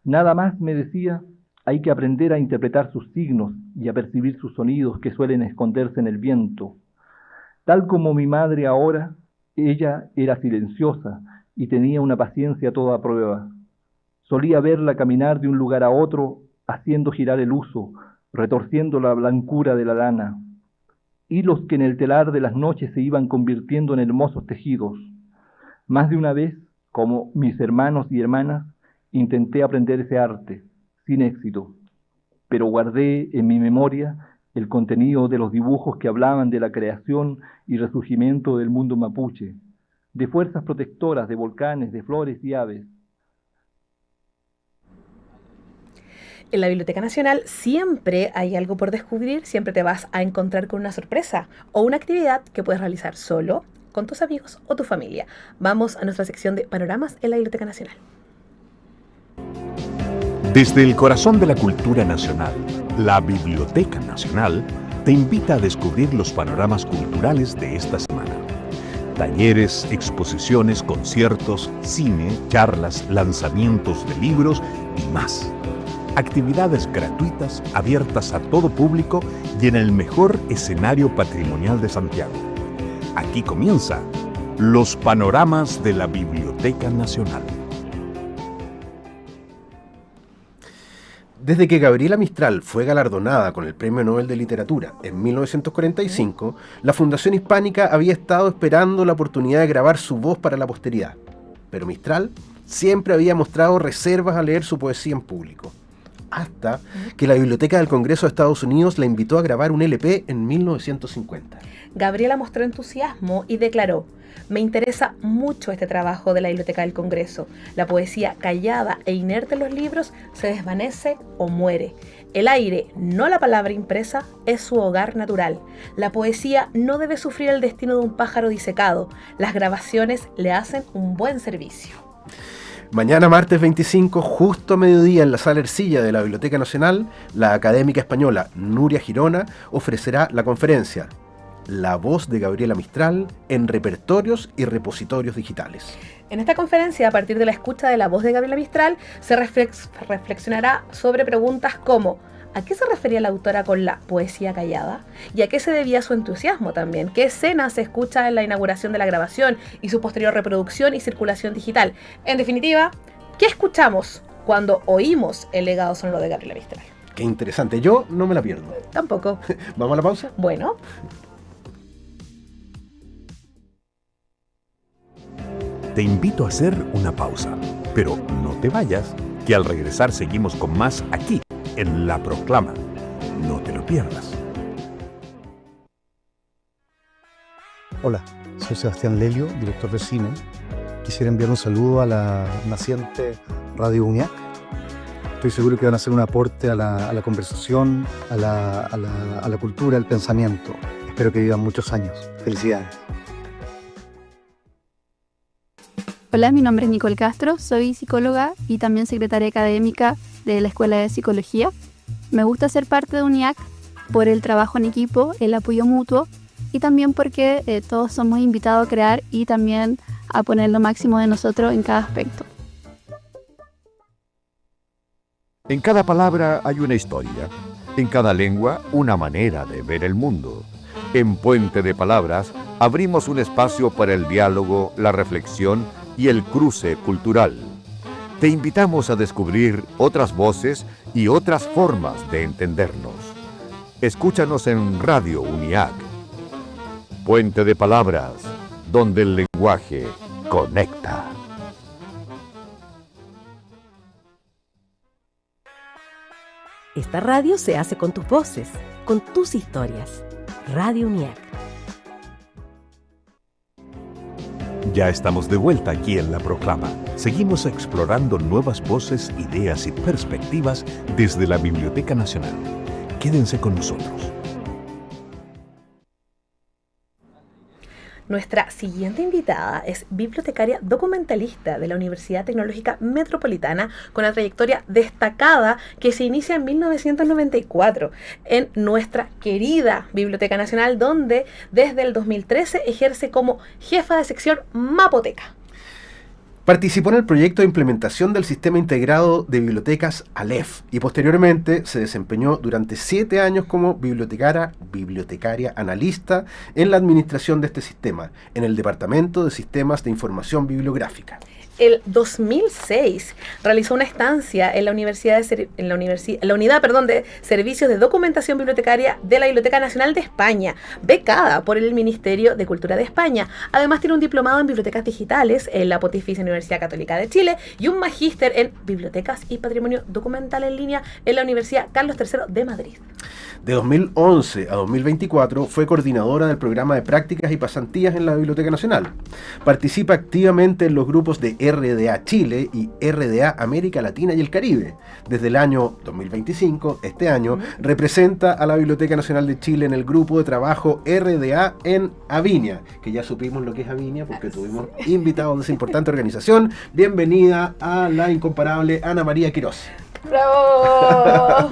Nada más, me decía, hay que aprender a interpretar sus signos y a percibir sus sonidos que suelen esconderse en el viento. Tal como mi madre ahora, ella era silenciosa y tenía una paciencia a toda prueba. Solía verla caminar de un lugar a otro, haciendo girar el huso, retorciendo la blancura de la lana. Hilos que en el telar de las noches se iban convirtiendo en hermosos tejidos. Más de una vez, como mis hermanos y hermanas, intenté aprender ese arte, sin éxito, pero guardé en mi memoria el contenido de los dibujos que hablaban de la creación y resurgimiento del mundo mapuche, de fuerzas protectoras, de volcanes, de flores y aves. En la Biblioteca Nacional siempre hay algo por descubrir, siempre te vas a encontrar con una sorpresa o una actividad que puedes realizar solo, con tus amigos o tu familia. Vamos a nuestra sección de panoramas en la Biblioteca Nacional. Desde el corazón de la cultura nacional, la Biblioteca Nacional te invita a descubrir los panoramas culturales de esta semana. Talleres, exposiciones, conciertos, cine, charlas, lanzamientos de libros y más. Actividades gratuitas, abiertas a todo público y en el mejor escenario patrimonial de Santiago. Aquí comienza los panoramas de la Biblioteca Nacional. Desde que Gabriela Mistral fue galardonada con el Premio Nobel de Literatura en 1945, la Fundación Hispánica había estado esperando la oportunidad de grabar su voz para la posteridad. Pero Mistral siempre había mostrado reservas a leer su poesía en público. Hasta que la Biblioteca del Congreso de Estados Unidos la invitó a grabar un LP en 1950. Gabriela mostró entusiasmo y declaró: me interesa mucho este trabajo de la Biblioteca del Congreso. La poesía callada e inerte en los libros se desvanece o muere. El aire, no la palabra impresa, es su hogar natural. La poesía no debe sufrir el destino de un pájaro disecado. Las grabaciones le hacen un buen servicio. Mañana, martes 25, justo a mediodía, en la Sala Ercilla de la Biblioteca Nacional, la académica española Nuria Girona ofrecerá la conferencia La voz de Gabriela Mistral en repertorios y repositorios digitales. En esta conferencia, a partir de la escucha de la voz de Gabriela Mistral, se reflexionará sobre preguntas como: ¿a qué se refería la autora con la poesía callada? ¿Y a qué se debía su entusiasmo también? ¿Qué escena se escucha en la inauguración de la grabación y su posterior reproducción y circulación digital? En definitiva, ¿qué escuchamos cuando oímos el legado sonoro de Gabriela Mistral? Qué interesante, yo no me la pierdo. Tampoco. ¿Vamos a la pausa? Bueno. Te invito a hacer una pausa, pero no te vayas, que al regresar seguimos con más aquí, en La Proclama. No te lo pierdas. Hola, soy Sebastián Lelio, director de cine. Quisiera enviar un saludo a la naciente Radio UNIAC estoy seguro que van a hacer un aporte a la conversación, a la cultura, al pensamiento. Espero que vivan muchos años. Felicidades. Hola, mi nombre es Nicole Castro, soy psicóloga y también secretaria académica de la Escuela de Psicología. Me gusta ser parte de UNIAC por el trabajo en equipo, el apoyo mutuo y también porque todos somos invitados a crear y también a poner lo máximo de nosotros en cada aspecto. En cada palabra hay una historia, en cada lengua una manera de ver el mundo. En Puente de Palabras abrimos un espacio para el diálogo, la reflexión y el cruce cultural. Te invitamos a descubrir otras voces y otras formas de entendernos. Escúchanos en Radio UNIAC. Puente de Palabras, donde el lenguaje conecta. Esta radio se hace con tus voces, con tus historias. Radio UNIAC. Ya estamos de vuelta aquí en La Proclama. Seguimos explorando nuevas voces, ideas y perspectivas desde la Biblioteca Nacional. Quédense con nosotros. Nuestra siguiente invitada es bibliotecaria documentalista de la Universidad Tecnológica Metropolitana con una trayectoria destacada que se inicia en 1994 en nuestra querida Biblioteca Nacional, donde desde el 2013 ejerce como jefa de sección Mapoteca. Participó en el proyecto de implementación del Sistema Integrado de Bibliotecas ALEF y posteriormente se desempeñó durante 7 años como bibliotecaria analista en la administración de este sistema, en el Departamento de Sistemas de Información Bibliográfica. El 2006 realizó una estancia en la Unidad de Servicios de Documentación Bibliotecaria de la Biblioteca Nacional de España, becada por el Ministerio de Cultura de España. Además tiene un diplomado en Bibliotecas Digitales en la Pontificia Universidad Católica de Chile y un magíster en Bibliotecas y Patrimonio Documental en Línea en la Universidad Carlos III de Madrid. De 2011 a 2024 fue coordinadora del programa de prácticas y pasantías en la Biblioteca Nacional. Participa activamente en los grupos de RDA Chile y RDA América Latina y el Caribe. Desde el año 2025, este año, representa a la Biblioteca Nacional de Chile en el grupo de trabajo RDA en Aviña, que ya supimos lo que es Aviña porque tuvimos invitados de esa importante organización. Bienvenida a la incomparable Ana María Quirós. ¡Bravo!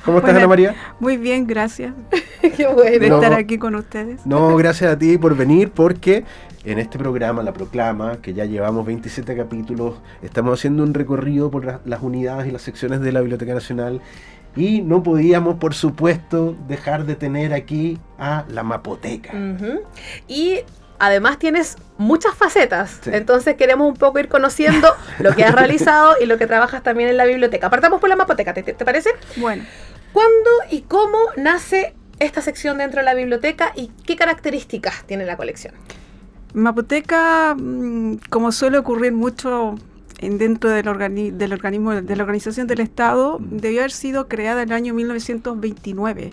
¿Cómo estás, Ana María? Muy bien, gracias. ¡Qué bueno! De estar aquí con ustedes. No, gracias a ti por venir, porque en este programa, La Proclama, que ya llevamos 27 capítulos, estamos haciendo un recorrido por las unidades y las secciones de la Biblioteca Nacional y no podíamos, por supuesto, dejar de tener aquí a la Mapoteca. Uh-huh. Y además tienes muchas facetas, sí. Entonces queremos un poco ir conociendo lo que has realizado y lo que trabajas también en la biblioteca. Partamos por la Mapoteca, ¿te parece? Bueno. ¿Cuándo y cómo nace esta sección dentro de la biblioteca y qué características tiene la colección? Mapoteca, como suele ocurrir mucho dentro del organismo de la Organización del Estado, debió haber sido creada en el año 1929.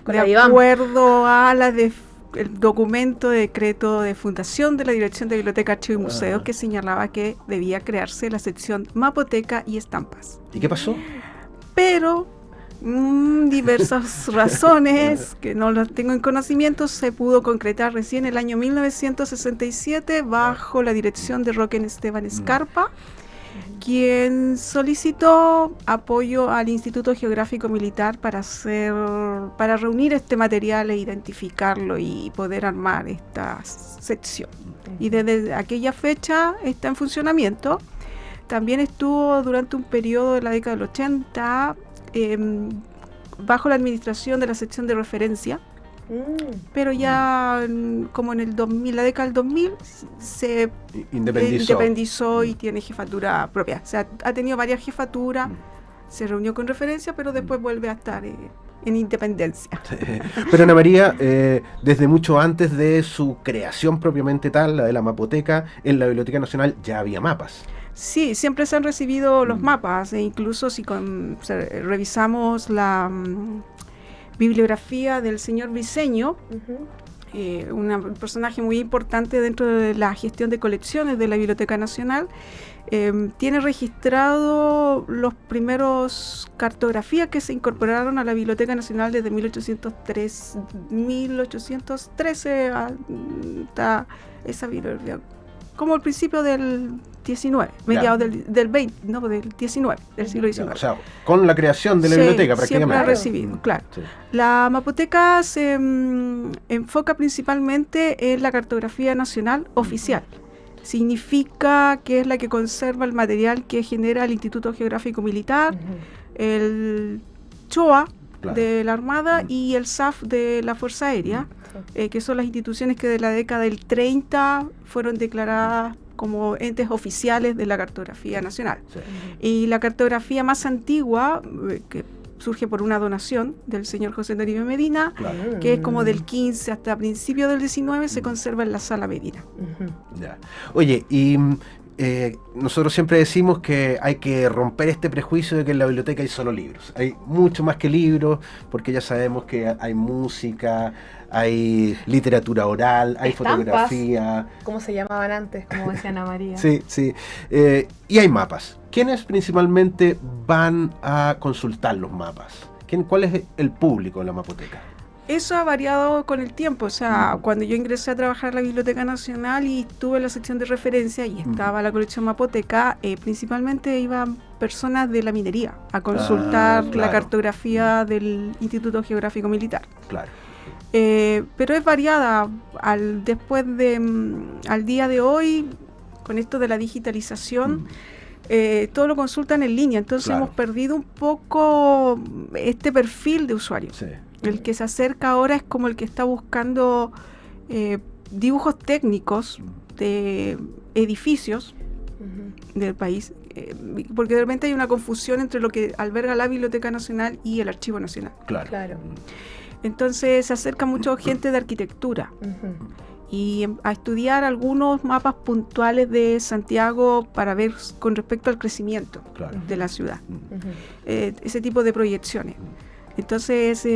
De acuerdo a el documento de decreto de fundación de la Dirección de Biblioteca, Archivo y Museos, que señalaba que debía crearse la sección Mapoteca y Estampas. ¿Y qué pasó? Pero diversas razones que no las tengo en conocimiento, se pudo concretar recién en el año 1967 bajo la dirección de Roque Esteban Escarpa, quien solicitó apoyo al Instituto Geográfico Militar para reunir este material e identificarlo y poder armar esta sección. Y desde aquella fecha está en funcionamiento. También estuvo durante un periodo de la década del 80 bajo la administración de la sección de referencia, pero ya como en el 2000, la década del 2000 se independizó y tiene jefatura propia. O sea, ha tenido varias jefaturas, se reunió con referencia, pero después vuelve a estar en independencia. Pero Ana María, desde mucho antes de su creación propiamente tal, la de la Mapoteca, en la Biblioteca Nacional ya había mapas. Sí, siempre se han recibido los mapas, e incluso si revisamos la bibliografía del señor Briceño, un personaje muy importante dentro de la gestión de colecciones de la Biblioteca Nacional. Tiene registrado los primeros cartografías que se incorporaron a la Biblioteca Nacional desde 1813 hasta esa biblioteca, como el principio del 19, mediados del 20, no, del 19, del siglo XIX. O sea, con la creación de la biblioteca prácticamente. Siempre ha recibido, claro. Sí. La mapoteca se enfoca principalmente en la cartografía nacional oficial. Significa que es la que conserva el material que genera el Instituto Geográfico Militar, el CHOA de la Armada y el SAF de la Fuerza Aérea, que son las instituciones que de la década del 30 fueron declaradas como entes oficiales de la cartografía nacional. Sí. Y la cartografía más antigua, que surge por una donación del señor José Toribio Medina, que es como del 15 hasta principios del 19, se conserva en la Sala Medina. Ya. Oye, y nosotros siempre decimos que hay que romper este prejuicio de que en la biblioteca hay solo libros. Hay mucho más que libros, porque ya sabemos que hay música, hay literatura oral, hay estampas, fotografía. ¿Cómo se llamaban antes? Como decía Ana María. Sí, sí. Y hay mapas. ¿Quiénes principalmente van a consultar los mapas? ¿Cuál es el público de la mapoteca? Eso ha variado con el tiempo. O sea, cuando yo ingresé a trabajar en la Biblioteca Nacional y estuve en la sección de referencia y estaba la colección mapoteca, principalmente iban personas de la minería a consultar la cartografía del Instituto Geográfico Militar. Claro. Pero es variada. Al día de hoy, con esto de la digitalización, todo lo consultan en línea. Entonces hemos perdido un poco este perfil de usuario. Sí. El que se acerca ahora es como el que está buscando dibujos técnicos de edificios del país, porque de repente hay una confusión entre lo que alberga la Biblioteca Nacional y el Archivo Nacional. Claro. Entonces se acerca mucha gente de arquitectura y a estudiar algunos mapas puntuales de Santiago para ver con respecto al crecimiento de la ciudad, ese tipo de proyecciones. Entonces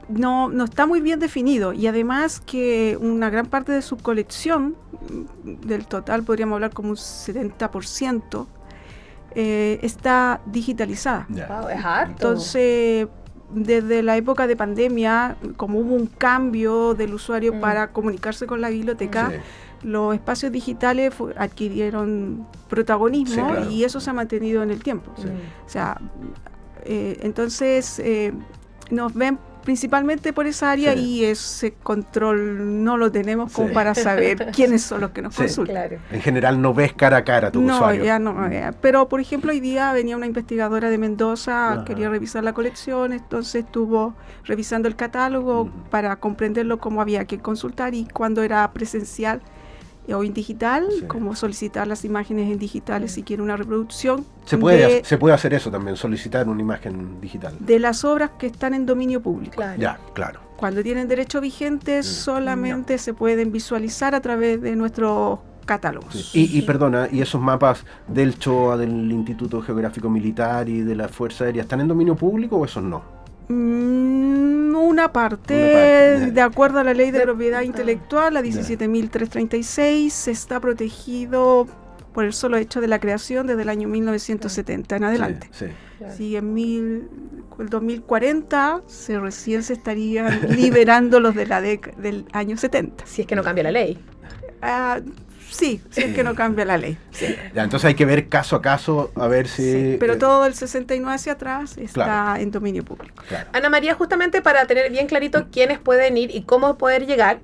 no está muy bien definido, y además que una gran parte de su colección, del total podríamos hablar como un 70%, está digitalizada. Wow, es harto. Entonces, desde la época de pandemia, como hubo un cambio del usuario para comunicarse con la biblioteca, los espacios digitales adquirieron protagonismo, y eso se ha mantenido en el tiempo. O sea, entonces nos ven principalmente por esa área, y ese control no lo tenemos como para saber quiénes son los que nos consultan. Claro. En general no ves cara a cara a tu usuario. Ya no. Pero por ejemplo hoy día venía una investigadora de Mendoza, quería revisar la colección, entonces estuvo revisando el catálogo para comprenderlo, cómo había que consultar, y cuando era presencial o en digital, como solicitar las imágenes en digitales si quiere una reproducción. Se puede hacer eso también, solicitar una imagen digital. De las obras que están en dominio público. Claro. Cuando tienen derecho vigente, solamente se pueden visualizar a través de nuestros catálogos. Y perdona, ¿y esos mapas del CHOA, del Instituto Geográfico Militar y de la Fuerza Aérea están en dominio público o esos no? Una parte, de acuerdo a la Ley de Propiedad Intelectual, la 17.336, está protegido por el solo hecho de la creación desde el año 1970 en adelante. Si en el 2040 recién se estarían liberando los de del año 70. Si es que no cambia la ley. Sí, si es que no cambia la ley. Entonces hay que ver caso a caso a ver si... pero todo el 69 hacia atrás está en dominio público. Ana María, justamente para tener bien clarito quiénes pueden ir y cómo poder llegar,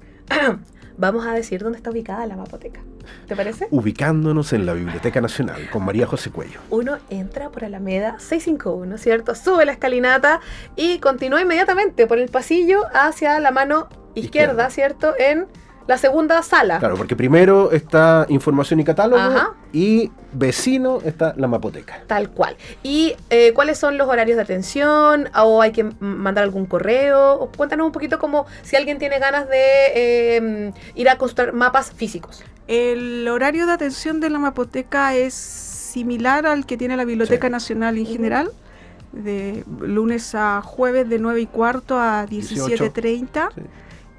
vamos a decir dónde está ubicada la mapoteca. ¿Te parece? Ubicándonos en la Biblioteca Nacional con María José Cuello. Uno entra por Alameda 651, ¿cierto? Sube la escalinata y continúa inmediatamente por el pasillo hacia la mano izquierda, ¿cierto? En la segunda sala. Claro, porque primero está información y catálogo, y vecino está la mapoteca. Tal cual. ¿Y cuáles son los horarios de atención? ¿O hay que mandar algún correo? O cuéntanos un poquito como si alguien tiene ganas de ir a consultar mapas físicos. El horario de atención de la mapoteca es similar al que tiene la Biblioteca Nacional en general, de lunes a jueves de 9:15 a 17:30.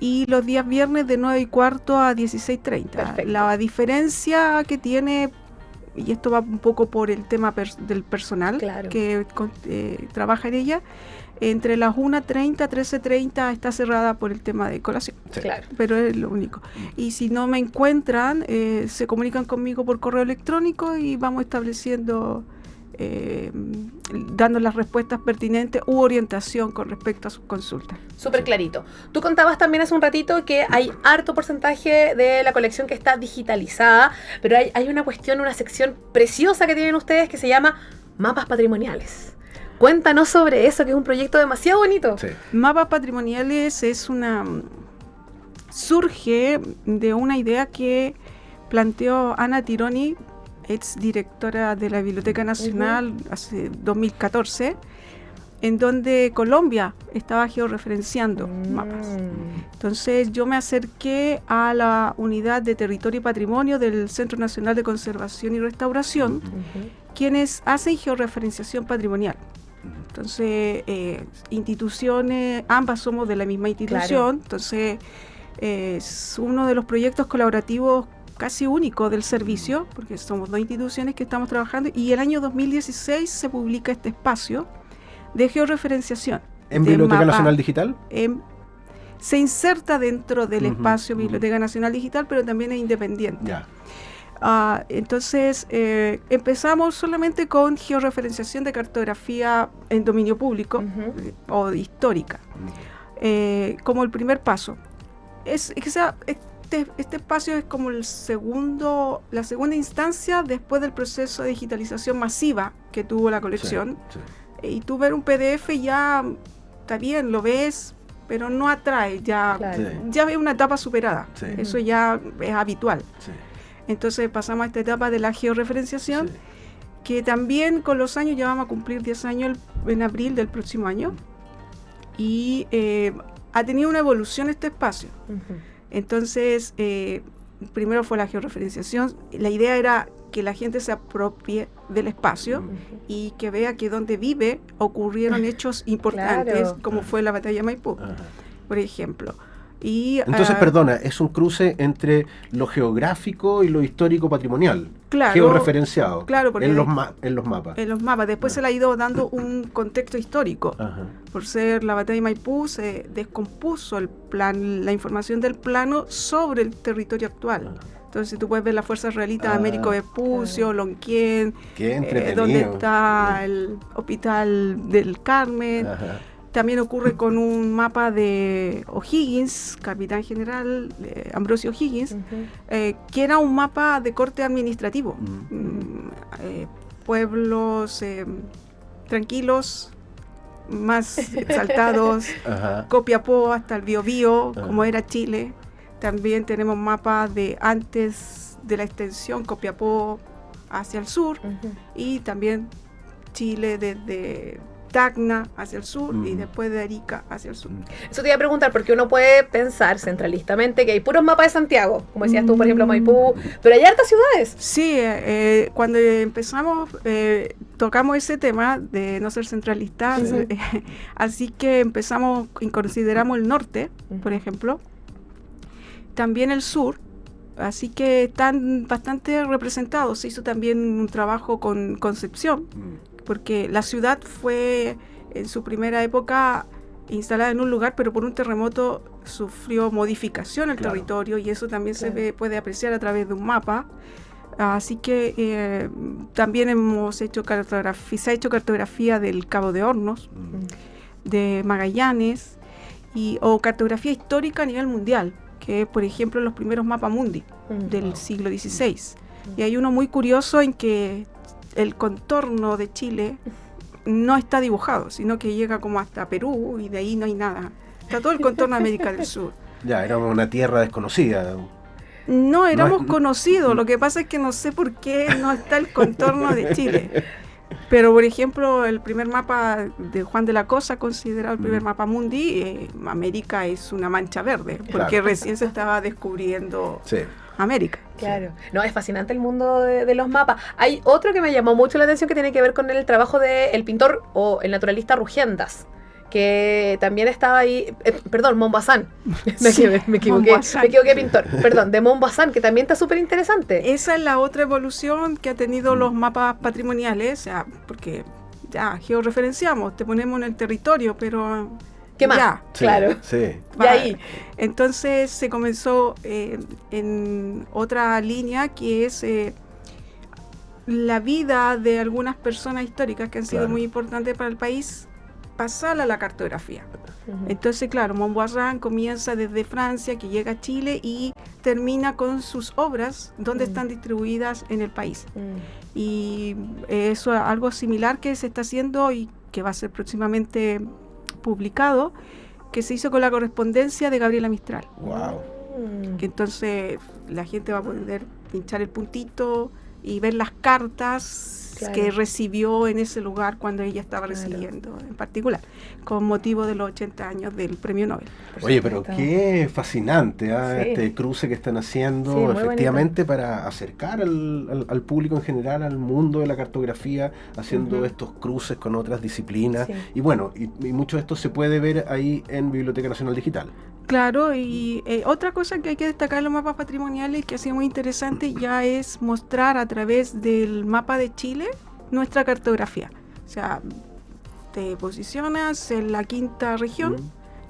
y los días viernes de 9:15 a 16:30. Perfecto. La diferencia que tiene, y esto va un poco por el tema del personal Claro. que trabaja en ella, entre las 1:30 a 13:30 está cerrada por el tema de colación. Sí. Claro. Pero es lo único. Y si no me encuentran, se comunican conmigo por correo electrónico y vamos estableciendo, dando las respuestas pertinentes u orientación con respecto a sus consultas. Súper clarito. Tú contabas también hace un ratito que hay harto porcentaje de la colección que está digitalizada, pero hay una cuestión, una sección preciosa que tienen ustedes que se llama Mapas Patrimoniales. Cuéntanos sobre eso, que es un proyecto demasiado bonito. Sí. Mapas Patrimoniales surge de una idea que planteó Ana Tironi, ex directora de la Biblioteca Nacional, hace 2014, en donde Colombia estaba georreferenciando mapas. Entonces yo me acerqué a la unidad de territorio y patrimonio del Centro Nacional de Conservación y Restauración, quienes hacen georreferenciación patrimonial. Entonces, instituciones, ambas somos de la misma institución, Claro. entonces es uno de los proyectos colaborativos casi únicos del servicio, porque somos 2 instituciones que estamos trabajando, y el año 2016 se publica este espacio de georreferenciación. ¿En de Biblioteca mapa. Nacional Digital? Se inserta dentro del Ujú, espacio ujú. Biblioteca Nacional Digital, pero también es independiente. Ya. Entonces empezamos solamente con georreferenciación de cartografía en dominio público o histórica, como el primer paso. Este espacio es como la segunda instancia después del proceso de digitalización masiva que tuvo la colección. Sí. Y tú ver un PDF ya está bien, lo ves, pero no atrae, ya es una etapa superada. Sí. Eso ya es habitual. Sí. Entonces pasamos a esta etapa de la georreferenciación, que también con los años ya vamos a cumplir 10 años en abril del próximo año, y ha tenido una evolución este espacio. Entonces, primero fue la georreferenciación. La idea era que la gente se apropie del espacio y que vea que donde vive ocurrieron hechos importantes, Claro. como fue la batalla de Maipú, por ejemplo. Y, Entonces, perdona, es un cruce entre lo geográfico y lo histórico patrimonial, Claro, georreferenciado, claro, porque en los mapas. en los mapas. Después se le ha ido dando un contexto histórico. Por ser la batalla de Maipú, se descompuso la información del plano sobre el territorio actual. Entonces tú puedes ver las fuerzas israelitas, Américo Vespucio, Lonquien, Qué entretenido. donde está el hospital del Carmen. También ocurre con un mapa de O'Higgins, capitán general Ambrosio O'Higgins, que era un mapa de corte administrativo. Pueblos tranquilos, más exaltados, Copiapó hasta el Biobío, como era Chile. También tenemos mapas de antes de la extensión Copiapó hacia el sur, y también Chile desde Tacna hacia el sur y después de Arica hacia el sur. Eso te iba a preguntar, porque uno puede pensar centralistamente que hay puros mapas de Santiago, como decías tú, por ejemplo, Maipú, pero hay hartas ciudades. Sí, cuando empezamos tocamos ese tema de no ser centralistas, así que empezamos y consideramos el norte, por ejemplo, también el sur, así que están bastante representados. Se hizo también un trabajo con Concepción, porque la ciudad fue en su primera época instalada en un lugar, pero por un terremoto sufrió modificación el territorio, y eso también se puede apreciar a través de un mapa. Así que también se ha hecho cartografía del Cabo de Hornos, de Magallanes, o cartografía histórica a nivel mundial, que es, por ejemplo, los primeros mapas mundi del siglo XVI. Y hay uno muy curioso en que el contorno de Chile no está dibujado, sino que llega como hasta Perú, y de ahí no hay nada. Está todo el contorno de América del Sur. Ya, era una tierra desconocida. No, éramos conocidos. Lo que pasa es que no sé por qué no está el contorno de Chile. Pero, por ejemplo, el primer mapa de Juan de la Cosa, considerado el primer mapa mundi, América es una mancha verde, porque recién se estaba descubriendo América. Claro. No, es fascinante el mundo de los mapas. Hay otro que me llamó mucho la atención, que tiene que ver con el trabajo del pintor o el naturalista Rugiendas, que también estaba ahí, perdón, Montbazán, Sí, me equivoqué, Montbazán. me equivoqué, pintor, perdón, de Montbazán, que también está súper interesante. Esa es la otra evolución que ha tenido los mapas patrimoniales, o sea, porque ya georreferenciamos, te ponemos en el territorio, pero ¿Qué más? ya, Sí, Claro. Sí. Y ahí, entonces se comenzó en otra línea que es la vida de algunas personas históricas que han sido Claro. muy importantes para el país, pasarla a la cartografía. Ujú. Entonces, claro, Montbazán comienza desde Francia, que llega a Chile y termina con sus obras donde están distribuidas en el país. Y eso es algo similar que se está haciendo y que va a ser próximamente publicado, que se hizo con la correspondencia de Gabriela Mistral. Wow. Que entonces la gente va a poder pinchar el puntito y ver las cartas Claro. que recibió en ese lugar cuando ella estaba Claro. recibiendo, en particular, con motivo de los 80 años del Premio Nobel. Oye, pero qué fascinante Sí. este cruce que están haciendo, Sí, muy efectivamente, para acercar al público en general al mundo de la cartografía, haciendo Ujú. estos cruces con otras disciplinas. Sí. Y bueno, y mucho de esto se puede ver ahí en Biblioteca Nacional Digital. Claro, y otra cosa que hay que destacar en los mapas patrimoniales que ha sido muy interesante ya es mostrar a través del mapa de Chile nuestra cartografía. O sea, te posicionas en la quinta región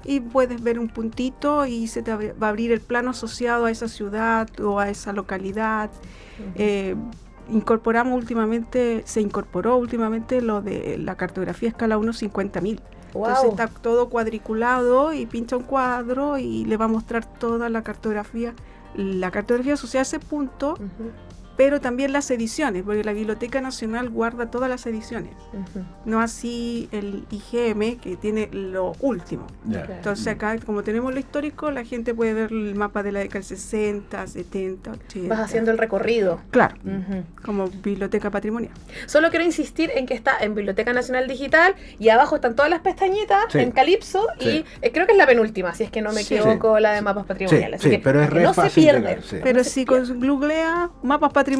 y puedes ver un puntito y se te va a abrir el plano asociado a esa ciudad o a esa localidad. Se incorporó últimamente lo de la cartografía a escala 1/50.000. Entonces está todo cuadriculado y pincha un cuadro y le va a mostrar toda la cartografía asociada a ese punto, pero también las ediciones, porque la Biblioteca Nacional guarda todas las ediciones, no así el IGM que tiene lo último. Ya. Claro. Entonces acá, como tenemos lo histórico, la gente puede ver el mapa de la década del 60, 70, 80. Vas haciendo el recorrido. Claro, Ujú. como biblioteca patrimonial. Solo quiero insistir en que está en Biblioteca Nacional Digital y abajo están todas las pestañitas Sí. en Calipso Sí. y creo que es la penúltima, si es que no me Sí. equivoco, la de mapas Sí, patrimoniales. sí, Así que pero es para que re no se fácil pierde. llegar, sí. Pero No si se pierde. googlea mapas patrimoniales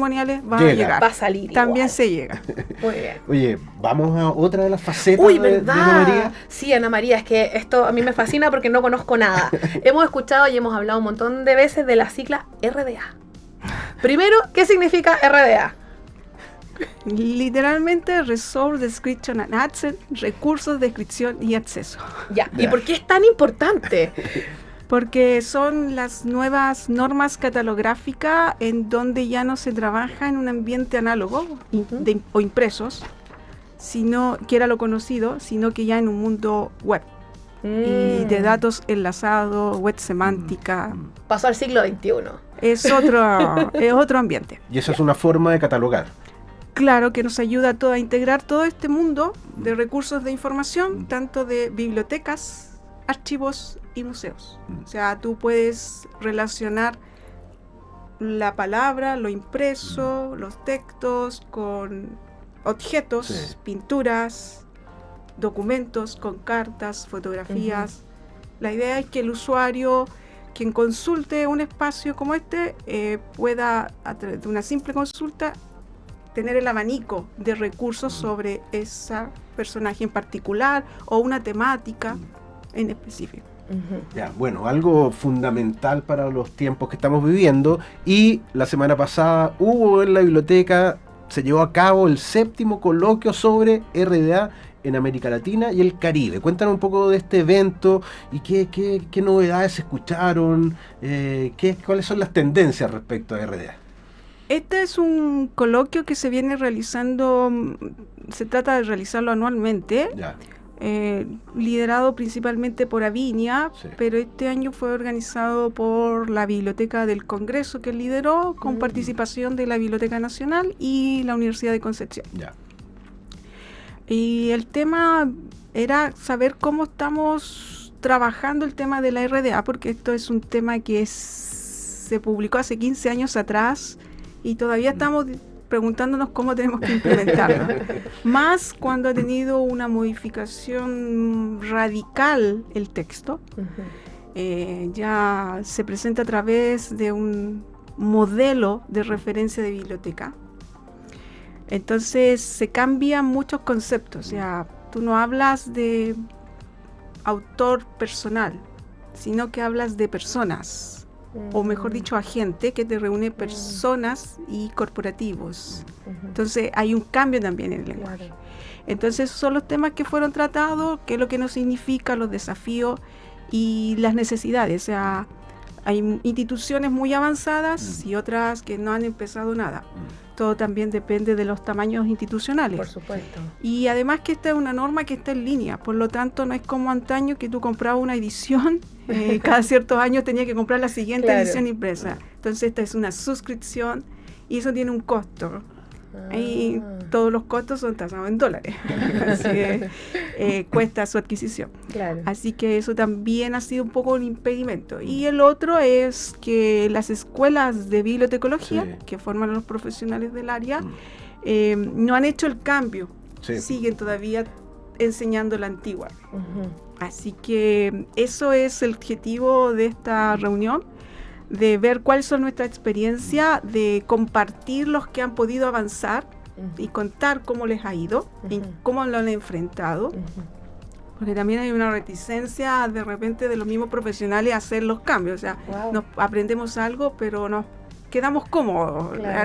va a Llega. llegar. Va a salir También igual. se llega. Muy bien. Oye, vamos a otra de las facetas Uy, de ¿verdad? Ana María. Sí, Ana María, es que esto a mí me fascina porque no conozco nada. Hemos escuchado y hemos hablado un montón de veces de la sigla RDA. Primero, ¿qué significa RDA? Literalmente, Resource Description and Access, recursos, descripción y acceso. Ya. ¿Y Ya. por qué es tan importante? Porque son las nuevas normas catalográficas en donde ya no se trabaja en un ambiente análogo o impresos, sino que era lo conocido, sino que ya en un mundo web y de datos enlazados, web semántica. Pasó al siglo XXI. Es otro ambiente. Y esa es una forma de catalogar. Claro que nos ayuda a todo a integrar todo este mundo de recursos de información, tanto de bibliotecas, archivos y museos. O sea, tú puedes relacionar la palabra, lo impreso, los textos con objetos, Sí. pinturas, documentos, con cartas, fotografías. La idea es que el usuario, quien consulte un espacio como este, pueda, a través de una simple consulta, tener el abanico de recursos sobre ese personaje en particular o una temática en específico. Ya, bueno, algo fundamental para los tiempos que estamos viviendo. Y la semana pasada hubo en la biblioteca, se llevó a cabo el 7º coloquio sobre RDA en América Latina y el Caribe. Cuéntanos un poco de este evento y qué novedades se escucharon, cuáles son las tendencias respecto a RDA. Este es un coloquio que se viene realizando, se trata de realizarlo anualmente, Ya. liderado principalmente por Avinia, Sí. pero este año fue organizado por la Biblioteca del Congreso, que lideró, con participación de la Biblioteca Nacional y la Universidad de Concepción. Ya. Y el tema era saber cómo estamos trabajando el tema de la RDA, porque esto es un tema que se publicó hace 15 años atrás y todavía estamos preguntándonos cómo tenemos que implementarlo. Más cuando ha tenido una modificación radical el texto. Ya se presenta a través de un modelo de referencia de biblioteca. Entonces se cambian muchos conceptos. O sea, tú no hablas de autor personal, sino que hablas de personas, o mejor dicho, agente, que te reúne personas y corporativos. Entonces hay un cambio también en el lenguaje. Entonces esos son los temas que fueron tratados, qué es lo que nos significa, los desafíos y las necesidades. O sea, hay instituciones muy avanzadas y otras que no han empezado nada. Todo también depende de los tamaños institucionales. Por supuesto. Y además que esta es una norma que está en línea, por lo tanto no es como antaño que tú comprabas una edición, cada ciertos años tenías que comprar la siguiente edición impresa. Entonces esta es una suscripción y eso tiene un costo. Y todos los costos son tasados en dólares. Así que cuesta su adquisición. Así que eso también ha sido un poco un impedimento. Y el otro es que las escuelas de bibliotecología, que forman a los profesionales del área, no han hecho el cambio. Siguen todavía enseñando la antigua. Así que eso es el objetivo de esta reunión, de ver cuáles son nuestras experiencias, de compartir los que han podido avanzar y contar cómo les ha ido y cómo lo han enfrentado. Porque también hay una reticencia de repente de los mismos profesionales a hacer los cambios. O sea, nos aprendemos algo, pero nos quedamos cómodos. La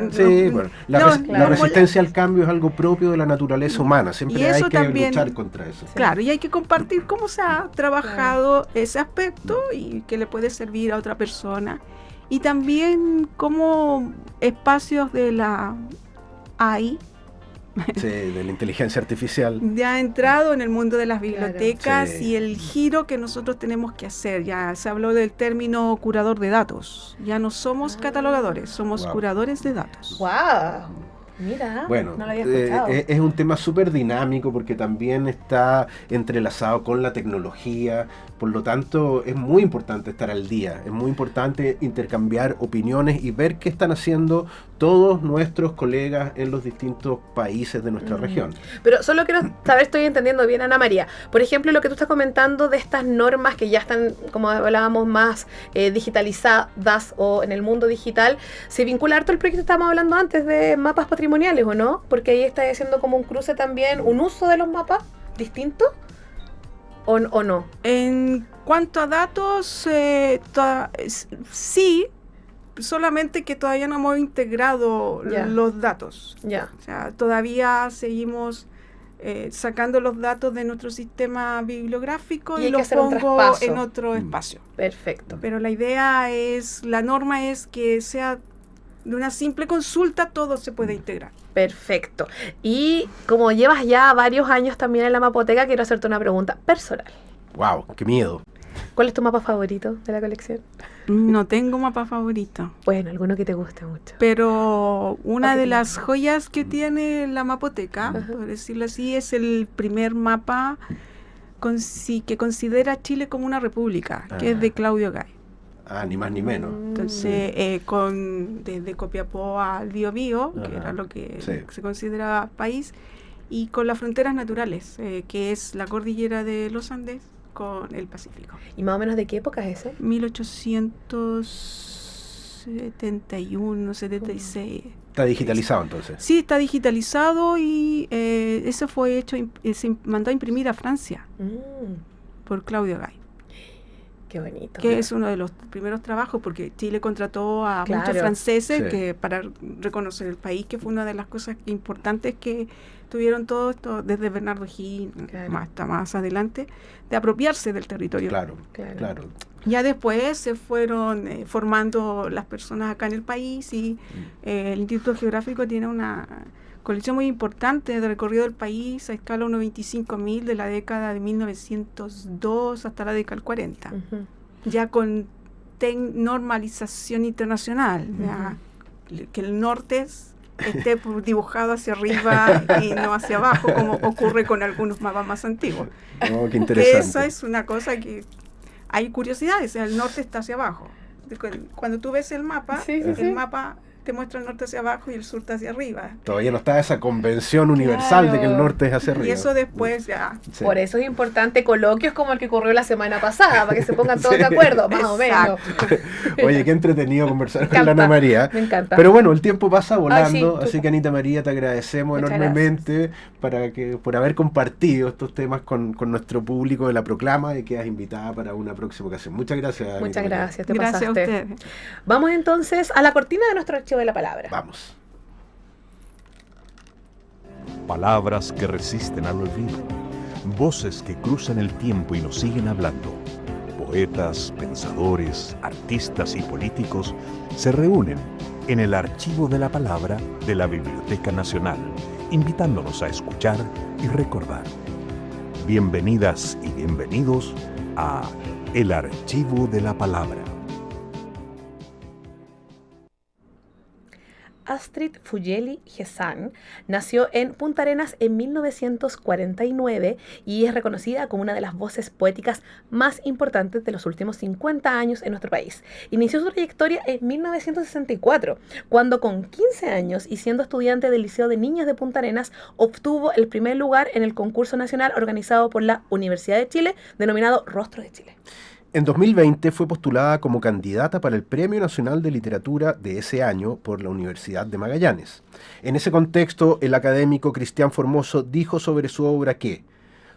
resistencia al cambio es algo propio de la naturaleza humana. Siempre hay que también, luchar contra eso. Claro, y hay que compartir cómo se ha trabajado ese aspecto y que le puede servir a otra persona. Y también cómo espacios de la AI, de la inteligencia artificial, ya ha entrado en el mundo de las bibliotecas y el giro que nosotros tenemos que hacer. Ya se habló del término curador de datos. Ya no somos catalogadores, somos curadores de datos. ¡Wow! Mira, bueno, no lo había escuchado. Es un tema súper dinámico porque también está entrelazado con la tecnología, por lo tanto es muy importante estar al día, es muy importante intercambiar opiniones y ver qué están haciendo todos nuestros colegas en los distintos países de nuestra región. Pero solo quiero saber, estoy entendiendo bien, Ana María, por ejemplo, lo que tú estás comentando de estas normas que ya están, como hablábamos, más digitalizadas o en el mundo digital, se vincula harto el proyecto que estábamos hablando antes de mapas patrimoniales, ¿o no? Porque ahí está haciendo como un cruce también, un uso de los mapas distinto, ¿o no? En cuanto a datos, sí, solamente que todavía no hemos integrado los datos. O sea, todavía seguimos sacando los datos de nuestro sistema bibliográfico y los pongo en otro espacio. Perfecto. Pero la idea es, la norma es que sea de una simple consulta, todo se puede integrar. Perfecto. Y como llevas ya varios años también en la Mapoteca, quiero hacerte una pregunta personal. ¡Wow! ¡Qué miedo! ¿Cuál es tu mapa favorito de la colección? No tengo mapa favorito. Bueno, alguno que te guste mucho. Pero una de las joyas que tiene la Mapoteca, por decirlo así, es el primer mapa que considera a Chile como una república, que es de Claudio Gay. Ni más ni menos. Entonces, desde Copiapó al Biobío, que era lo que se consideraba país, y con las fronteras naturales, que es la cordillera de los Andes con el Pacífico. ¿Y más o menos de qué época es ese? 1871, 76. ¿Está digitalizado entonces? Sí, está digitalizado y eso fue hecho, se mandó a imprimir a Francia por Claudio Gay. Qué bonito. Que es uno de los primeros trabajos, porque Chile contrató a muchos franceses para reconocer el país, que fue una de las cosas importantes que tuvieron todo esto, desde Bernardo Higgins hasta más adelante, de apropiarse del territorio. Claro. Ya después se fueron formando las personas acá en el país y el Instituto Geográfico tiene una colección muy importante de recorrido del país a escala 1.25.000 de la década de 1902 hasta la década del 40, ya con normalización internacional, que el norte esté dibujado hacia arriba y no hacia abajo, como ocurre con algunos mapas más antiguos. Oh, qué interesante. Esa es una cosa que hay curiosidades, el norte está hacia abajo. Cuando tú ves el mapa, mapa te muestra el norte hacia abajo y el sur hacia arriba. Todavía no está esa convención universal de que el norte es hacia arriba. Y eso después ya. Sí. Por eso es importante coloquios como el que ocurrió la semana pasada, para que se pongan todos de acuerdo, más o menos. Oye, qué entretenido conversar Me con la encanta, Ana María. me encanta. Pero bueno, el tiempo pasa volando, sí, así que Anita María, te agradecemos Muchas enormemente por haber compartido estos temas con nuestro público de La Proclama y quedas invitada para una próxima ocasión. Muchas gracias, Anita Muchas María. gracias, te Gracias a pasaste. ustedes. Vamos entonces a la cortina de nuestro archivo de la palabra. Vamos. Palabras que resisten al olvido, voces que cruzan el tiempo y nos siguen hablando. Poetas, pensadores, artistas y políticos se reúnen en el archivo de la palabra de la Biblioteca Nacional, invitándonos a escuchar y recordar. Bienvenidas y bienvenidos a El Archivo de la Palabra. Astrid Fugeli Gesang nació en Punta Arenas en 1949 y es reconocida como una de las voces poéticas más importantes de los últimos 50 años en nuestro país. Inició su trayectoria en 1964, cuando con 15 años y siendo estudiante del Liceo de Niñas de Punta Arenas, obtuvo el primer lugar en el concurso nacional organizado por la Universidad de Chile, denominado Rostro de Chile. En 2020 fue postulada como candidata para el Premio Nacional de Literatura de ese año por la Universidad de Magallanes. En ese contexto, el académico Cristian Formoso dijo sobre su obra que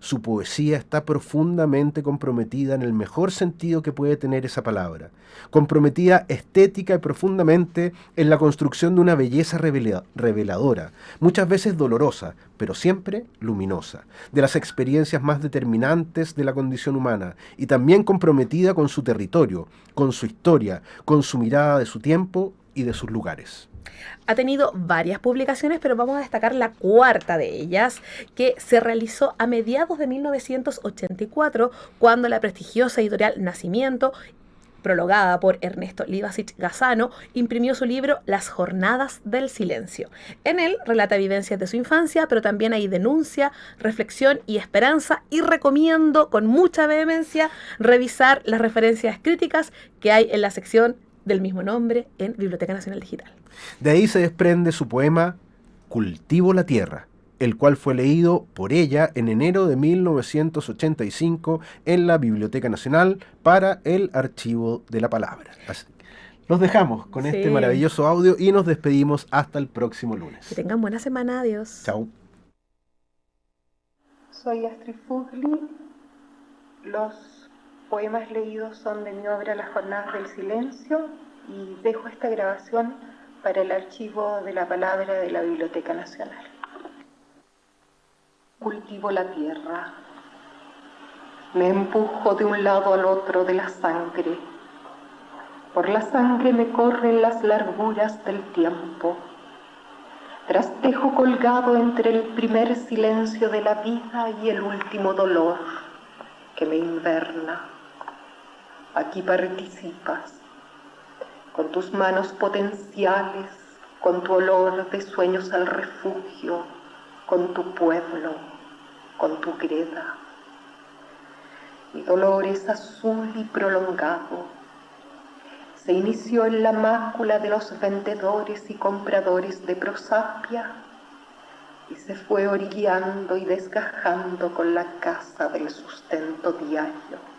su poesía está profundamente comprometida en el mejor sentido que puede tener esa palabra, comprometida estética y profundamente en la construcción de una belleza reveladora, muchas veces dolorosa, pero siempre luminosa, de las experiencias más determinantes de la condición humana, y también comprometida con su territorio, con su historia, con su mirada de su tiempo y de sus lugares. Ha tenido varias publicaciones, pero vamos a destacar la cuarta de ellas, que se realizó a mediados de 1984, cuando la prestigiosa editorial Nacimiento, prologada por Ernesto Livasich Gazzano, imprimió su libro Las Jornadas del Silencio. En él relata vivencias de su infancia, pero también hay denuncia, reflexión y esperanza, y recomiendo con mucha vehemencia revisar las referencias críticas que hay en la sección del mismo nombre en Biblioteca Nacional Digital. De ahí se desprende su poema Cultivo la Tierra, el cual fue leído por ella en enero de 1985 en la Biblioteca Nacional para el Archivo de la Palabra. Así, los dejamos con este maravilloso audio y nos despedimos hasta el próximo lunes. Que tengan buena semana, adiós. Chao. Soy Astrid Fugli. Los poemas leídos son de mi obra Las Jornadas del Silencio y dejo esta grabación para el Archivo de la Palabra de la Biblioteca Nacional. Cultivo la tierra, me empujo de un lado al otro de la sangre. Por la sangre me corren las larguras del tiempo. Trastejo colgado entre el primer silencio de la vida y el último dolor que me inverna. Aquí participas, con tus manos potenciales, con tu olor de sueños al refugio, con tu pueblo, con tu greda. Mi dolor es azul y prolongado. Se inició en la mácula de los vendedores y compradores de prosapia y se fue orillando y desgajando con la casa del sustento diario.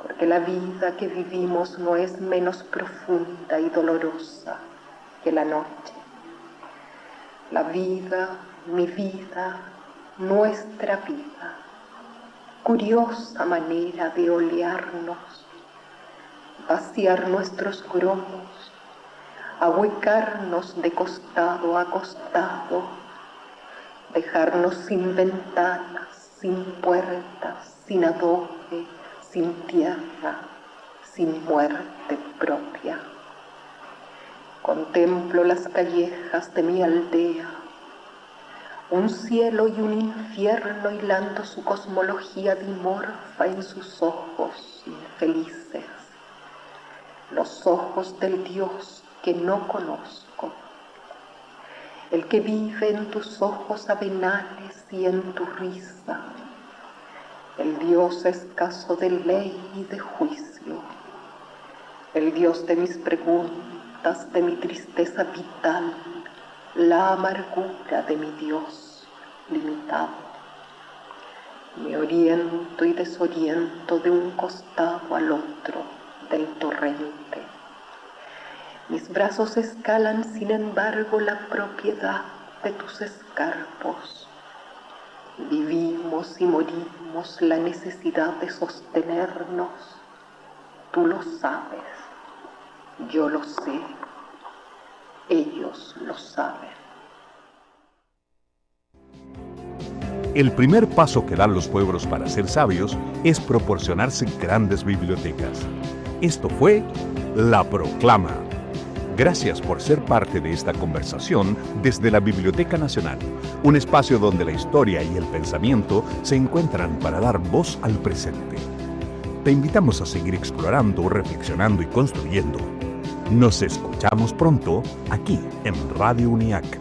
Porque la vida que vivimos no es menos profunda y dolorosa que la noche. La vida, mi vida, nuestra vida, curiosa manera de olearnos, vaciar nuestros gromos, ahuecarnos de costado a costado, dejarnos sin ventanas, sin puertas, sin adobe, sin tierra, sin muerte propia. Contemplo las callejas de mi aldea, un cielo y un infierno hilando su cosmología dimorfa en sus ojos infelices, los ojos del Dios que no conozco, el que vive en tus ojos avenales y en tu risa, el Dios escaso de ley y de juicio, el Dios de mis preguntas, aristas de mi tristeza vital, la amargura de mi Dios limitado. Me oriento y desoriento de un costado al otro del torrente. Mis brazos escalan, sin embargo, la propiedad de tus escarpos. Vivimos y morimos la necesidad de sostenernos. Tú lo sabes, yo lo sé, ellos lo saben. El primer paso que dan los pueblos para ser sabios es proporcionarse grandes bibliotecas. Esto fue La Proclama. Gracias por ser parte de esta conversación desde la Biblioteca Nacional, un espacio donde la historia y el pensamiento se encuentran para dar voz al presente. Te invitamos a seguir explorando, reflexionando y construyendo. Nos escuchamos pronto aquí en Radio UNIAC.